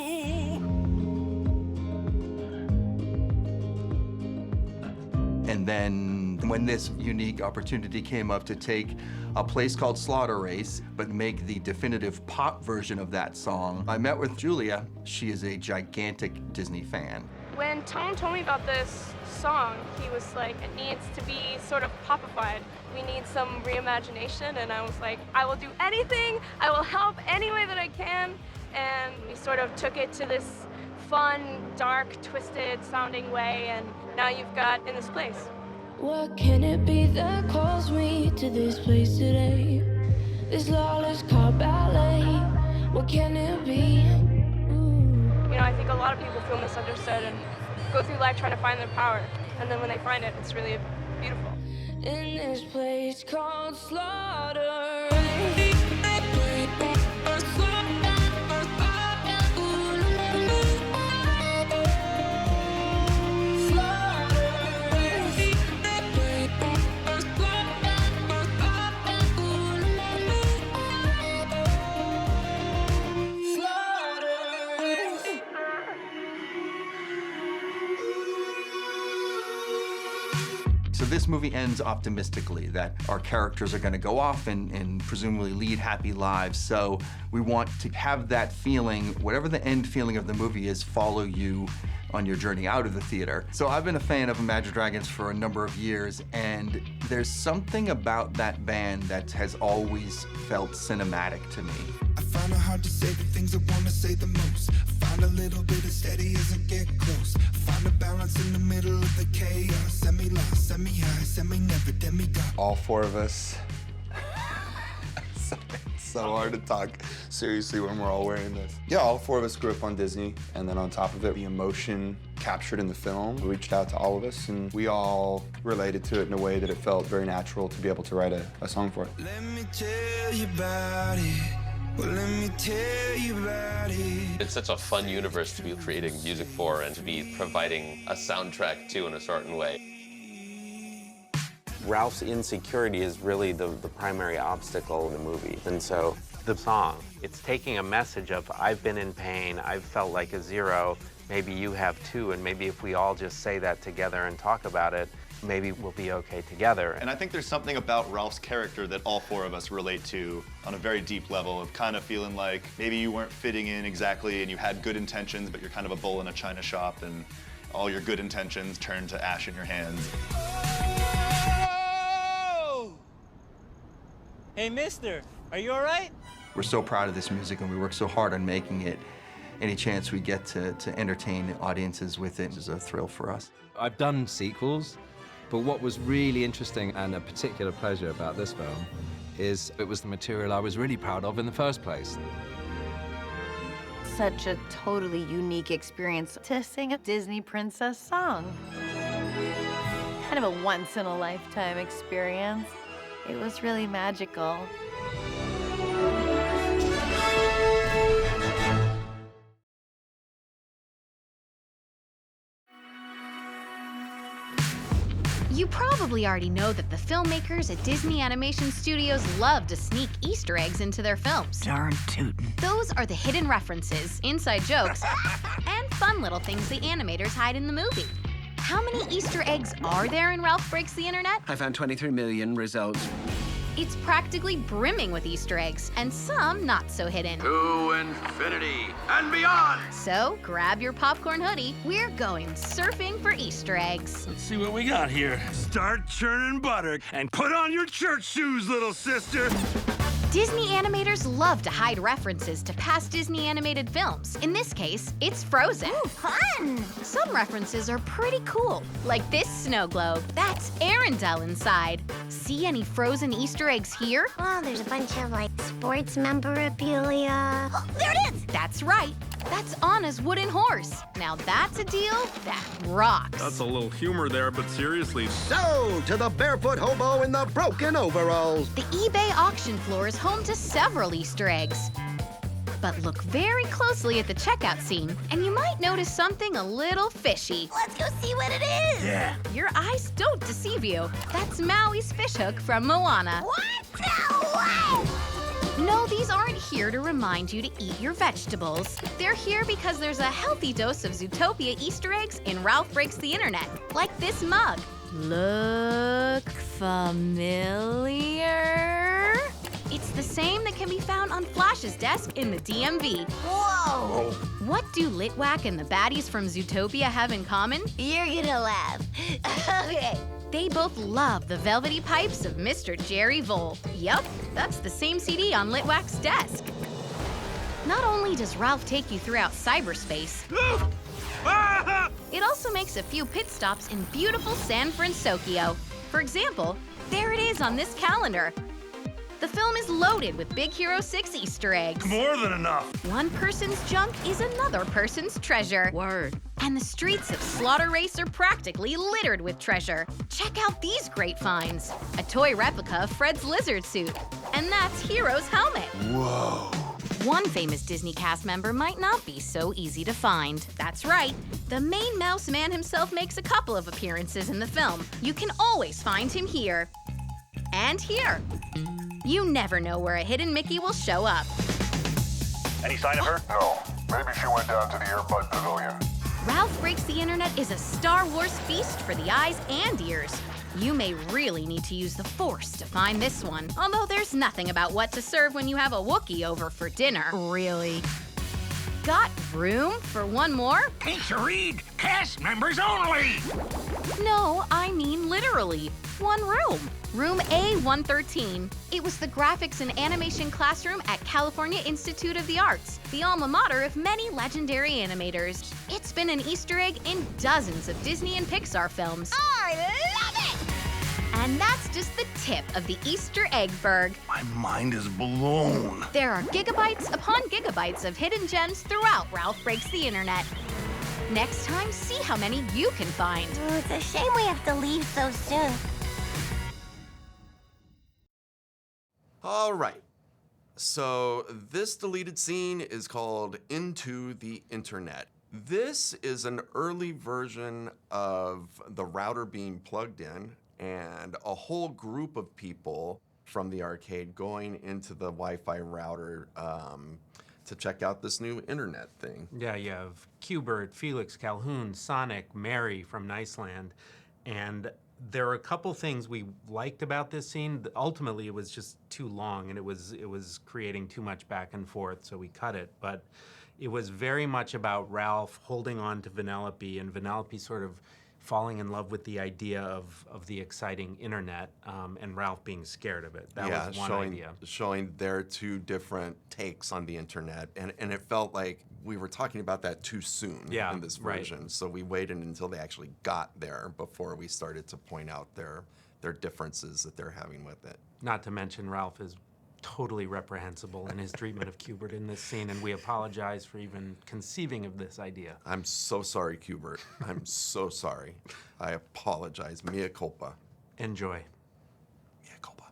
And then when this unique opportunity came up to take a place called Slaughter Race, but make the definitive pop version of that song, I met with Julia. She is a gigantic Disney fan. When Tom told me about this song, he was like, it needs to be sort of popified. We need some reimagination, and I was like, I will do anything. I will help any way that I can. And we sort of took it to this fun, dark, twisted sounding way, and now you've got In This Place. What can it be that calls me to this place today? This lawless car ballet. What can it be? You know, I think a lot of people feel misunderstood and go through life trying to find their power. And then when they find it, it's really beautiful. In this place called Slaughter. So this movie ends optimistically, that our characters are going to go off and presumably lead happy lives. So we want to have that feeling, whatever the end feeling of the movie is, follow you on your journey out of the theater. So I've been a fan of Imagine Dragons for a number of years, and there's something about that band that has always felt cinematic to me. I find it hard to say the things I want to say the most. Find a little bit of steady as I get close. Find a balance in the middle of the chaos. Semi-lost, semi-high, semi-never, demigod. All four of us. It's so hard to talk seriously when we're all wearing this. Yeah, all four of us grew up on Disney, and then on top of it, the emotion captured in the film reached out to all of us, and we all related to it in a way that it felt very natural to be able to write a song for it. Let me tell you about it. Well, let me tell you about it. It's such a fun universe to be creating music for and to be providing a soundtrack to in a certain way. Ralph's insecurity is really the primary obstacle in the movie. And so the song, it's taking a message of, I've been in pain, I've felt like a zero, maybe you have too, and maybe if we all just say that together and talk about it, maybe we'll be okay together. And I think there's something about Ralph's character that all four of us relate to on a very deep level of kind of feeling like maybe you weren't fitting in exactly and you had good intentions, but you're kind of a bull in a china shop and all your good intentions turn to ash in your hands. Hey, mister, are you all right? We're so proud of this music, and we work so hard on making it. Any chance we get to entertain audiences with it is a thrill for us. I've done sequels, but what was really interesting and a particular pleasure about this film is it was the material I was really proud of in the first place. Such a totally unique experience to sing a Disney princess song. Kind of a once-in-a-lifetime experience. It was really magical. You probably already know that the filmmakers at Disney Animation Studios love to sneak Easter eggs into their films. Darn tootin'. Those are the hidden references, inside jokes, and fun little things the animators hide in the movie. How many Easter eggs are there in Ralph Breaks the Internet? I found 23 million results. It's practically brimming with Easter eggs, and some not so hidden. To infinity and beyond! So grab your popcorn hoodie. We're going surfing for Easter eggs. Let's see what we got here. Start churning butter and put on your church shoes, little sister. Disney animators love to hide references to past Disney animated films. In this case, it's Frozen. Ooh, fun! Some references are pretty cool, like this snow globe. That's Arendelle inside. See any Frozen Easter eggs here? Oh, there's a bunch of, like, sports memorabilia. Oh, there it is! That's right. That's Anna's wooden horse. Now that's a deal that rocks. That's a little humor there, but seriously. So, to the barefoot hobo in the broken overalls. The eBay auction floor is home to several Easter eggs. But look very closely at the checkout scene, and you might notice something a little fishy. Let's go see what it is. Yeah. Your eyes don't deceive you. That's Maui's fishhook from Moana. What? No way! No, these aren't here to remind you to eat your vegetables. They're here because there's a healthy dose of Zootopia Easter eggs in Ralph Breaks the Internet, like this mug. Look familiar? It's the same that can be found on Flash's desk in the DMV. Whoa! What do Litwack and the baddies from Zootopia have in common? You're gonna laugh. Okay. They both love the velvety pipes of Mr. Jerry Vole. Yup, that's the same CD on Litwack's desk. Not only does Ralph take you throughout cyberspace, it also makes a few pit stops in beautiful San Francisco. For example, there it is on this calendar. The film is loaded with Big Hero 6 Easter eggs. More than enough. One person's junk is another person's treasure. Word. And the streets of Slaughter Race are practically littered with treasure. Check out these great finds. A toy replica of Fred's lizard suit. And that's Hero's helmet. Whoa. One famous Disney cast member might not be so easy to find. That's right. The main mouse man himself makes a couple of appearances in the film. You can always find him here. And here. You never know where a hidden Mickey will show up. Any sign of her? No. Maybe she went down to the Airbud Pavilion. Ralph Breaks the Internet is a Star Wars feast for the eyes and ears. You may really need to use the Force to find this one, although there's nothing about what to serve when you have a Wookiee over for dinner. Really? Got room for one more? Hate to read, cast members only! No, I mean literally. One room. Room A113. It was the graphics and animation classroom at California Institute of the Arts, the alma mater of many legendary animators. It's been an Easter egg in dozens of Disney and Pixar films. I love it! And that's just the tip of the Easter Eggberg. My mind is blown. There are gigabytes upon gigabytes of hidden gems throughout Ralph Breaks the Internet. Next time, see how many you can find. It's a shame we have to leave so soon. All right. So this deleted scene is called Into the Internet. This is an early version of the router being plugged in and a whole group of people from the arcade going into the Wi-Fi router to check out this new internet thing. Yeah, you have Q*bert, Felix, Calhoun, Sonic, Mary from Niceland, and there are a couple things we liked about this scene. Ultimately, it was just too long, and it was creating too much back and forth, so we cut it. But it was very much about Ralph holding on to Vanellope, and Vanellope sort of falling in love with the idea of the exciting internet, and Ralph being scared of it. That was one idea. Showing their two different takes on the internet, and it felt like we were talking about that too soon in this version. So we waited until they actually got there before we started to point out their differences that they're having with it. Not to mention Ralph is totally reprehensible in his treatment of Q*bert in this scene, and we apologize for even conceiving of this idea. I'm so sorry, Q*bert. I'm so sorry. I apologize. Mea culpa. Enjoy. Mea culpa.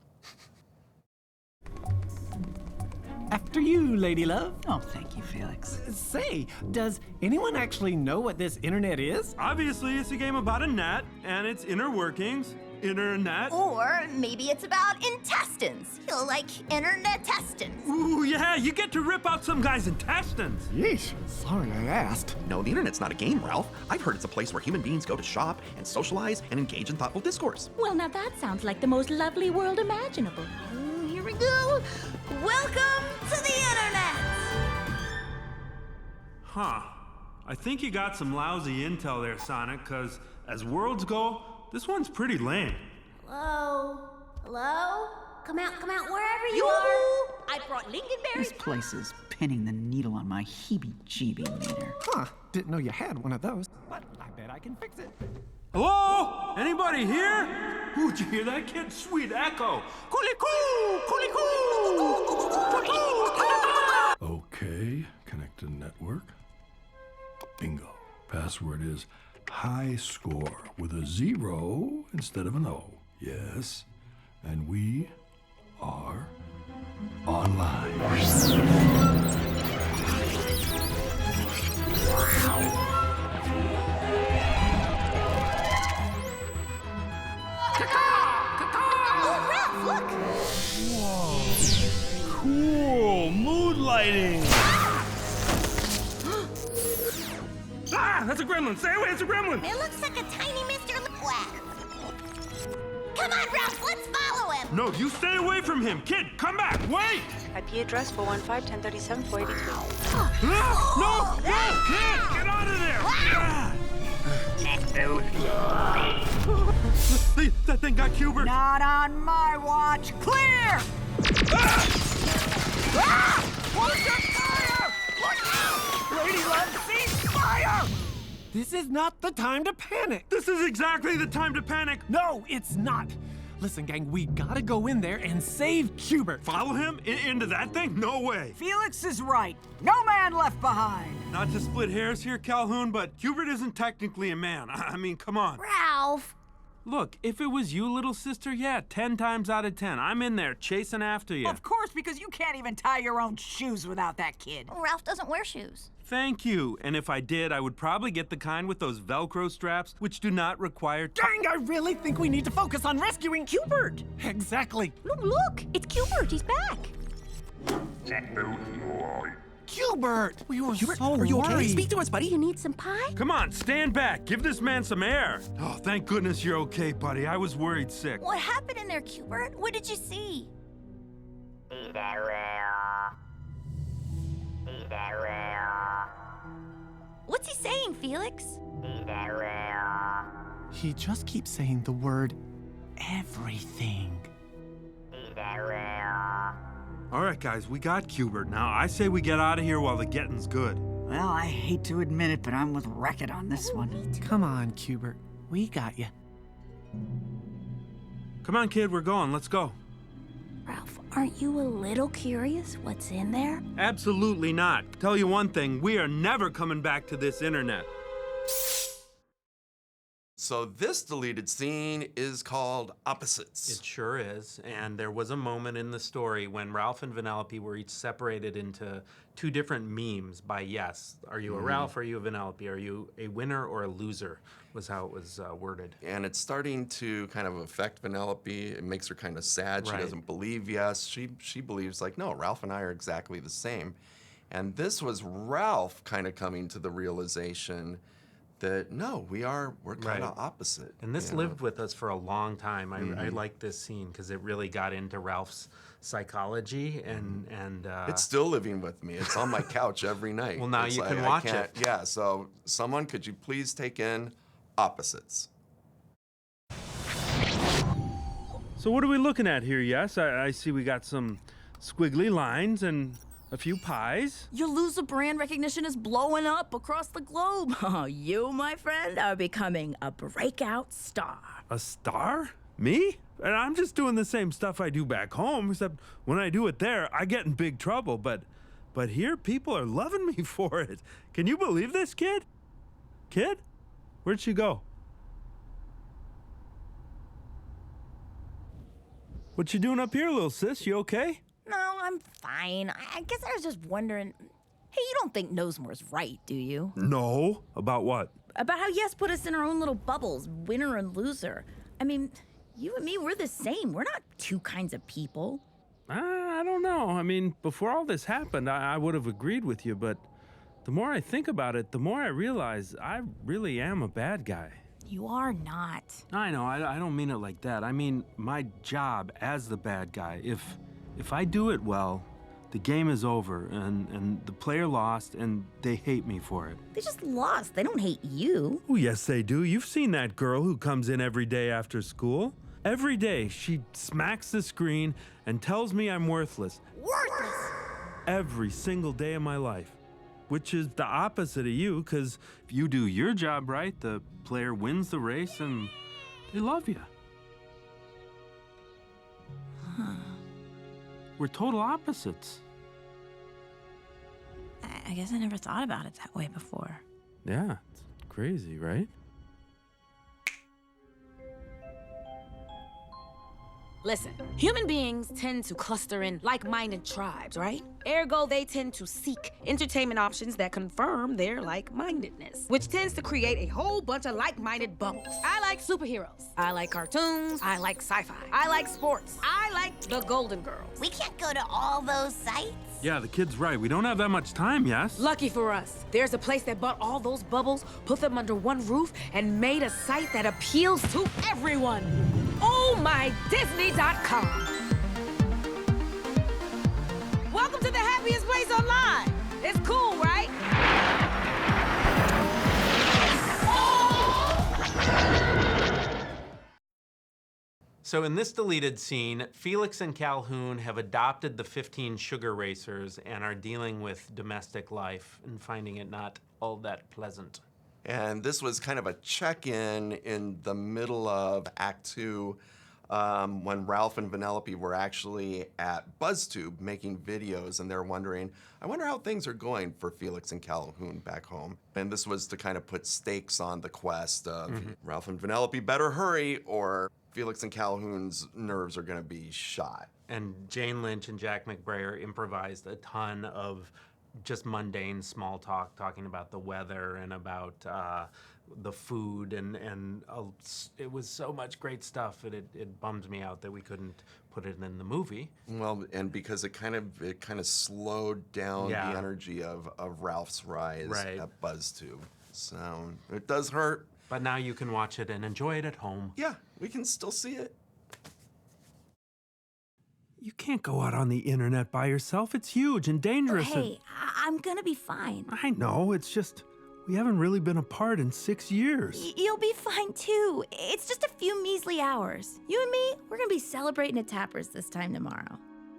After you, lady love. Oh, thank you, Felix. Say, does anyone actually know what this internet is? Obviously, it's a game about a net and its inner workings. Internet. Or maybe it's about intestines. You'll like internet testins. Ooh, yeah, you get to rip out some guy's intestines. Yeesh, sorry I asked. No, the internet's not a game, Ralph. I've heard it's a place where human beings go to shop and socialize and engage in thoughtful discourse. Well, now that sounds like the most lovely world imaginable. Here we go. Welcome to the internet. Huh. I think you got some lousy intel there, Sonic, because as worlds go, this one's pretty lame. Hello? Hello? Come out, wherever you are. I brought lingonberry. This place is pinning the needle on my heebie-jeebie meter. Huh, didn't know you had one of those, but I bet I can fix it. Hello? Anybody here? Ooh, did you hear that kid's sweet echo? Coolie-coo! Coolie-coo! Okay, connected network. Bingo. Password is high score with a 0 instead of an O. Yes, and we are online. Oh, Ralph, look! Cool moonlighting. Ah, that's a gremlin. Stay away, it's a gremlin. It looks like a tiny Mr. Litwack. Come on, Ralph, let's follow him. No, you stay away from him. Kid, come back. Wait. IP address 415-1037-483. No, kid, get out of there. That thing got Hubert. Not on my watch. Clear! What's the fire? Look out! Lady Love, cease fire! This is not the time to panic. This is exactly the time to panic. No, it's not. Listen, gang, we gotta go in there and save Hubert. Follow him into that thing? No way. Felix is right. No man left behind. Not to split hairs here, Calhoun, but Hubert isn't technically a man. I mean, come on. Ralph! Look, if it was you, little sister, yeah, 10 times out of 10. I'm in there chasing after you. Of course, because you can't even tie your own shoes without that kid. Ralph doesn't wear shoes. Thank you. And if I did, I would probably get the kind with those Velcro straps, which do not require... Dang, I really think we need to focus on rescuing Hubert. Exactly. Look, it's Hubert. He's back. Hubert! We were Hubert, so are you okay? worried. Speak to us, buddy. You need some pie? Come on, stand back. Give this man some air. Oh, thank goodness you're okay, buddy. I was worried sick. What happened in there, Hubert? What did you see? What's he saying, Felix? He just keeps saying the word everything. All right, guys, we got Hubert. Now, I say we get out of here while the getting's good. Well, I hate to admit it, but I'm with Wreck-It on this one. Come on, Hubert. We got you. Come on, kid, we're going. Let's go. Ralph, aren't you a little curious what's in there? Absolutely not. Tell you one thing, we are never coming back to this internet. So this deleted scene is called Opposites. It sure is. And there was a moment in the story when Ralph and Vanellope were each separated into two different memes by yes. Are you a Ralph or are you a Vanellope? Are you a winner or a loser? Was how it was worded. And it's starting to kind of affect Vanellope. It makes her kind of sad. She doesn't believe yes. She believes like, no, Ralph and I are exactly the same. And this was Ralph kind of coming to the realization that no, we're kind of opposite. And this lived with us for a long time. I like this scene because it really got into Ralph's psychology and it's still living with me. It's on my couch every night. Well, now it's you like, can watch I can't, it. Yeah, so someone, could you please take in Opposites? So what are we looking at here, yes? I see we got some squiggly lines and a few pies. Your loser brand recognition is blowing up across the globe. You, my friend, are becoming a breakout star. A star? Me? And I'm just doing the same stuff I do back home, except when I do it there, I get in big trouble. But here, people are loving me for it. Can you believe this, kid? Kid? Where'd she go? What you doing up here, little sis? You okay? No, I'm fine. I guess I was just wondering. Hey, you don't think Nosemore's right, do you? No. About what? About how Yes put us in our own little bubbles, winner and loser. I mean, you and me, we're the same. We're not two kinds of people. I don't know. I mean, before all this happened, I would have agreed with you, but the more I think about it, the more I realize I really am a bad guy. You are not. I know. I don't mean it like that. I mean my job as the bad guy. If I do it well, the game is over, and the player lost, and they hate me for it. They just lost. They don't hate you. Oh, yes, they do. You've seen that girl who comes in every day after school. Every day, she smacks the screen and tells me I'm worthless. Worthless! Every single day of my life. Which is the opposite of you, because if you do your job right, the player wins the race, and they love you. Huh. We're total opposites. I guess I never thought about it that way before. Yeah, it's crazy, right? Listen, human beings tend to cluster in like-minded tribes, right? Ergo, they tend to seek entertainment options that confirm their like-mindedness, which tends to create a whole bunch of like-minded bubbles. I like superheroes. I like cartoons. I like sci-fi. I like sports. I like the Golden Girls. We can't go to all those sites. Yeah, the kid's right. We don't have that much time, yes? Lucky for us, there's a place that bought all those bubbles, put them under one roof, and made a site that appeals to everyone. OhMyDisney.com. Welcome to the happiest place online. It's cool, right? So in this deleted scene, Felix and Calhoun have adopted the 15 sugar racers and are dealing with domestic life and finding it not all that pleasant. And this was kind of a check-in in the middle of Act 2 when Ralph and Vanellope were actually at BuzzTube making videos, and they're wondering, I wonder how things are going for Felix and Calhoun back home. And this was to kind of put stakes on the quest of Ralph and Vanellope better hurry or Felix and Calhoun's nerves are gonna be shot. And Jane Lynch and Jack McBrayer improvised a ton of just mundane small talk, talking about the weather and about the food, and it was so much great stuff, and it bums me out that we couldn't put it in the movie. Well, and because it kind of slowed down the energy of Ralph's rise at BuzzTube. So it does hurt. But now you can watch it and enjoy it at home. Yeah, we can still see it. You can't go out on the internet by yourself. It's huge and dangerous. Hey, I'm gonna be fine. I know, it's just, we haven't really been apart in 6 years. You'll be fine too. It's just a few measly hours. You and me, we're gonna be celebrating at Tappers this time tomorrow.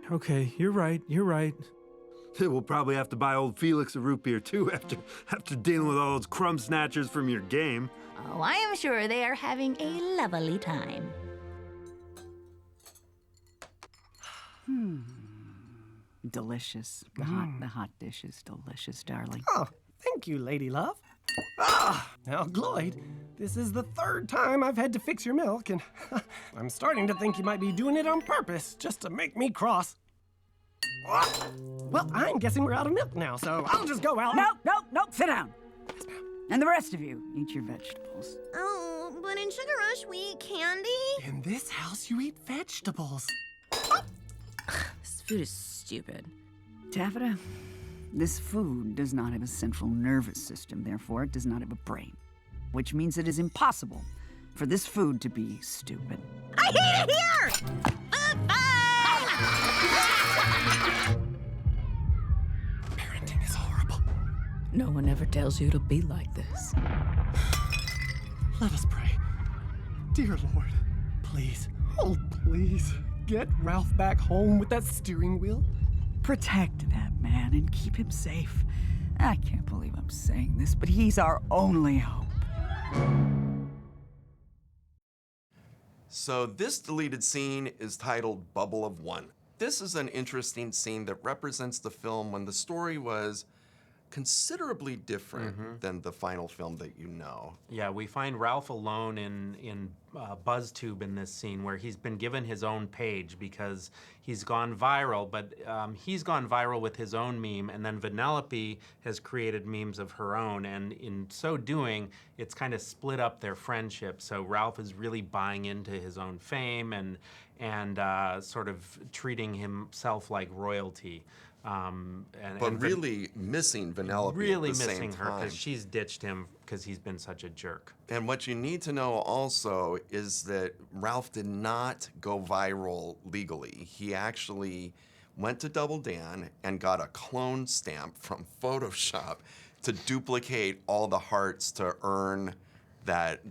Okay, you're right. We'll probably have to buy old Felix a root beer too after dealing with all those crumb snatchers from your game. Oh, I am sure they are having a lovely time. Delicious. The hot dish is delicious, darling. Oh, thank you, lady love. Now, Gloyd, this is the third time I've had to fix your milk, and I'm starting to think you might be doing it on purpose, just to make me cross. Well, I'm guessing we're out of milk now, so I'll just go out. Nope, sit down. And the rest of you, eat your vegetables. Oh, but in Sugar Rush, we eat candy? In this house, you eat vegetables. This food is stupid. Taffeta, this food does not have a central nervous system, therefore it does not have a brain, which means it is impossible for this food to be stupid. I hate it here! Parenting is horrible. No one ever tells you it'll be like this. Let us pray. Dear Lord, please, oh please, get Ralph back home with that steering wheel. Protect that man and keep him safe. I can't believe I'm saying this, but he's our only hope. So this deleted scene is titled Bubble of One. This is an interesting scene that represents the film when the story was considerably different than the final film that you know. Yeah, we find Ralph alone in BuzzTube in this scene where he's been given his own page because he's gone viral, but he's gone viral with his own meme, and then Vanellope has created memes of her own, and in so doing, it's kind of split up their friendship. So Ralph is really buying into his own fame and sort of treating himself like royalty. But really missing Vanellope really at the missing same her time. because she's ditched him because he's been such a jerk. And what you need to know also is that Ralph did not go viral legally. He actually went to Double Dan and got a clone stamp from Photoshop to duplicate all the hearts to earn that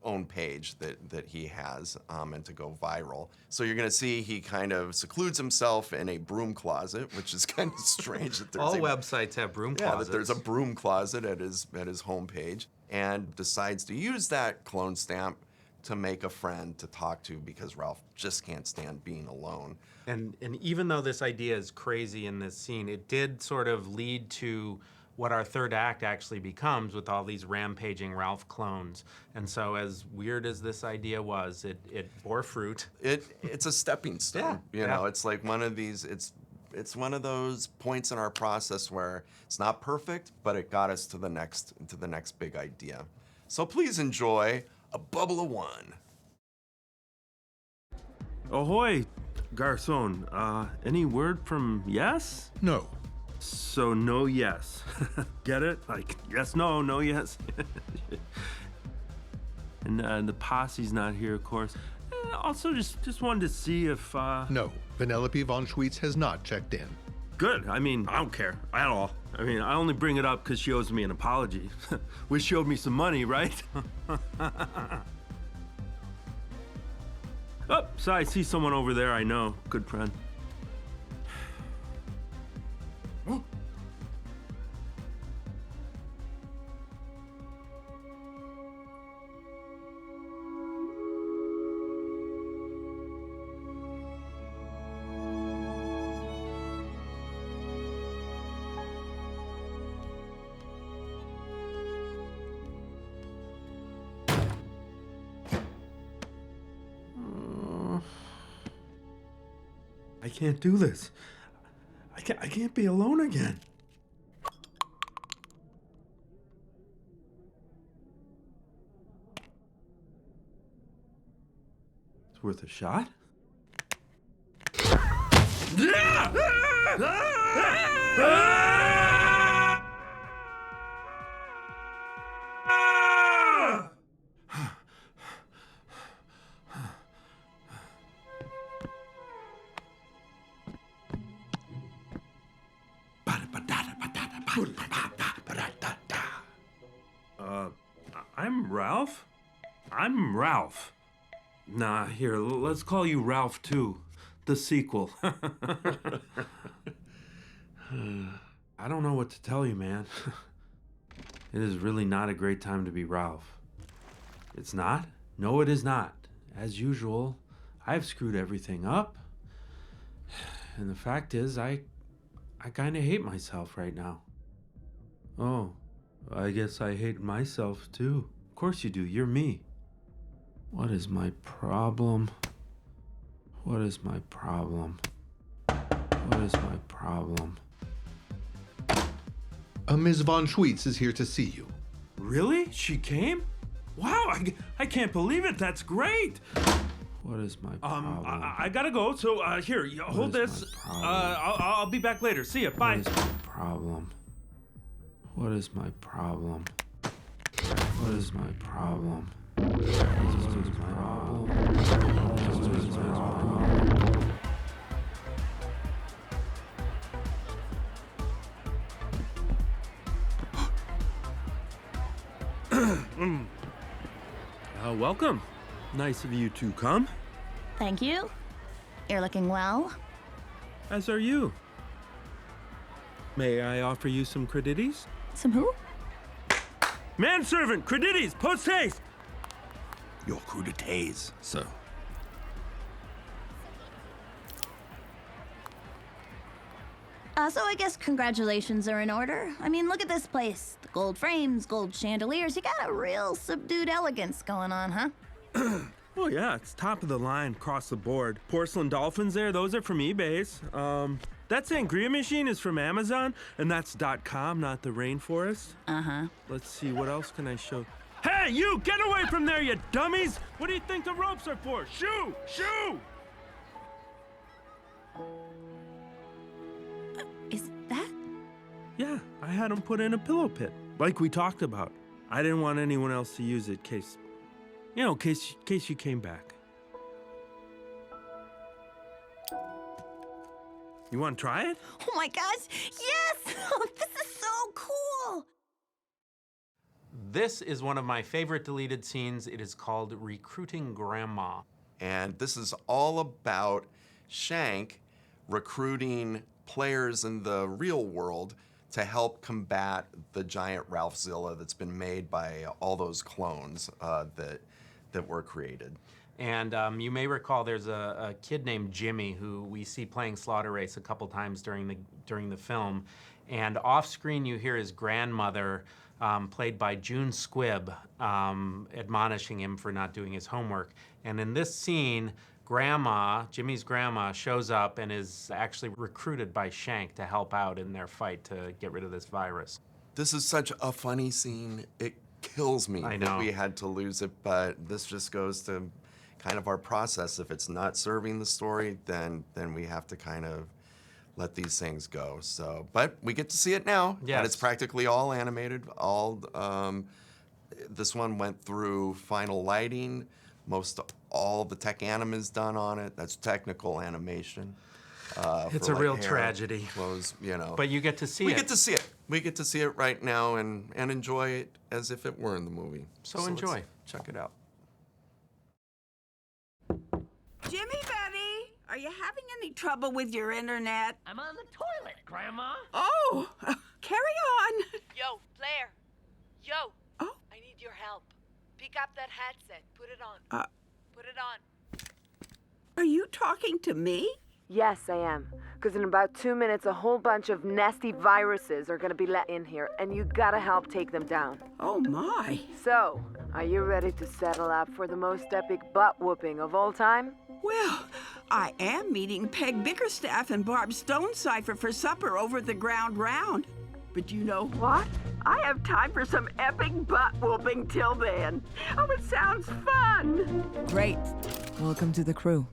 own page that he has and to go viral. So you're gonna see he kind of secludes himself in a broom closet, which is kind of strange that there's All websites have broom closets. that there's a broom closet at his homepage, and decides to use that clone stamp to make a friend to talk to because Ralph just can't stand being alone. And even though this idea is crazy in this scene, it did sort of lead to what our third act actually becomes with all these rampaging Ralph clones. And so as weird as this idea was, it bore fruit. It's a stepping stone. Yeah, You know, it's like one of these, it's one of those points in our process where it's not perfect, but it got us to the next big idea. So please enjoy A Bubble of One. Ahoy, garçon. Any word from Yes? No. So no yes. Get it? Like yes, no, no, yes. And the posse's not here, of course. Also, just wanted to see if. No, Penelope von Schweetz has not checked in. Good. I mean, I don't care at all. I mean, I only bring it up because she owes me an apology. Wish she owed me some money, right? Oh, so I see someone over there I know. Good friend. I can't do this. I can't be alone again. It's worth a shot. I'm Ralph? I'm Ralph. Nah, here, let's call you Ralph 2, the sequel. I don't know what to tell you, man. It is really not a great time to be Ralph. It's not? No, it is not. As usual, I've screwed everything up. And the fact is, I kind of hate myself right now. Oh, I guess I hate myself too. Of course you do, you're me. What is my problem? What is my problem? What is my problem? Ms. von Schweetz is here to see you. Really? She came? Wow, I can't believe it. That's great. What is my problem? I gotta go. So here, hold this. I'll be back later. See ya. Bye. What is my problem? What is my problem? What is my problem? What is my problem? What is my problem? Welcome. Nice of you to come. Thank you. You're looking well. As are you. May I offer you some credities? Some who? Manservant, credities, post haste! Your crudités, sir. So I guess congratulations are in order. I mean, look at this place. The gold frames, gold chandeliers. You got a real subdued elegance going on, huh? Oh yeah, it's top of the line across the board. Porcelain dolphins there, those are from eBay's. That sangria machine is from Amazon, and that's .com, not the rainforest. Uh-huh. Let's see, what else can I show? Hey, you! Get away from there, you dummies! What do you think the ropes are for? Shoo! Shoo! Is that? Yeah, I had them put in a pillow pit, like we talked about. I didn't want anyone else to use it, case you came back. You want to try it? Oh my gosh, yes! This is so cool! This is one of my favorite deleted scenes. It is called Recruiting Grandma. And this is all about Shank recruiting players in the real world to help combat the giant Ralphzilla that's been made by all those clones that were created. And you may recall there's a kid named Jimmy who we see playing Slaughter Race a couple times during the film. And off screen, you hear his grandmother, played by June Squibb, admonishing him for not doing his homework. And in this scene, Grandma, Jimmy's grandma, shows up and is actually recruited by Shank to help out in their fight to get rid of this virus. This is such a funny scene. It kills me that we had to lose it, but this just goes to kind of our process. If it's not serving the story, then we have to kind of let these things go. So, but we get to see it now, and it's practically all animated. This one went through final lighting. All the tech anim is done on it. That's technical animation. It's a real tragedy. Clothes, But you get to see it. We get to see it. We get to see it right now and enjoy it as if it were in the movie. So enjoy. Let's check it out. Jimmy, buddy, are you having any trouble with your internet? I'm on the toilet, Grandma. Oh, carry on. Yo, Blair. Yo. Oh. I need your help. Pick up that headset. Put it on. Put it on. Are you talking to me? Yes, I am. Because in about 2 minutes, a whole bunch of nasty viruses are going to be let in here, and you gotta help take them down. Oh, my. So, are you ready to settle up for the most epic butt-whooping of all time? Well, I am meeting Peg Bickerstaff and Barb Stonecipher for supper over at the Ground Round. But you know what? I have time for some epic butt-whooping till then. Oh, it sounds fun. Great. Welcome to the crew.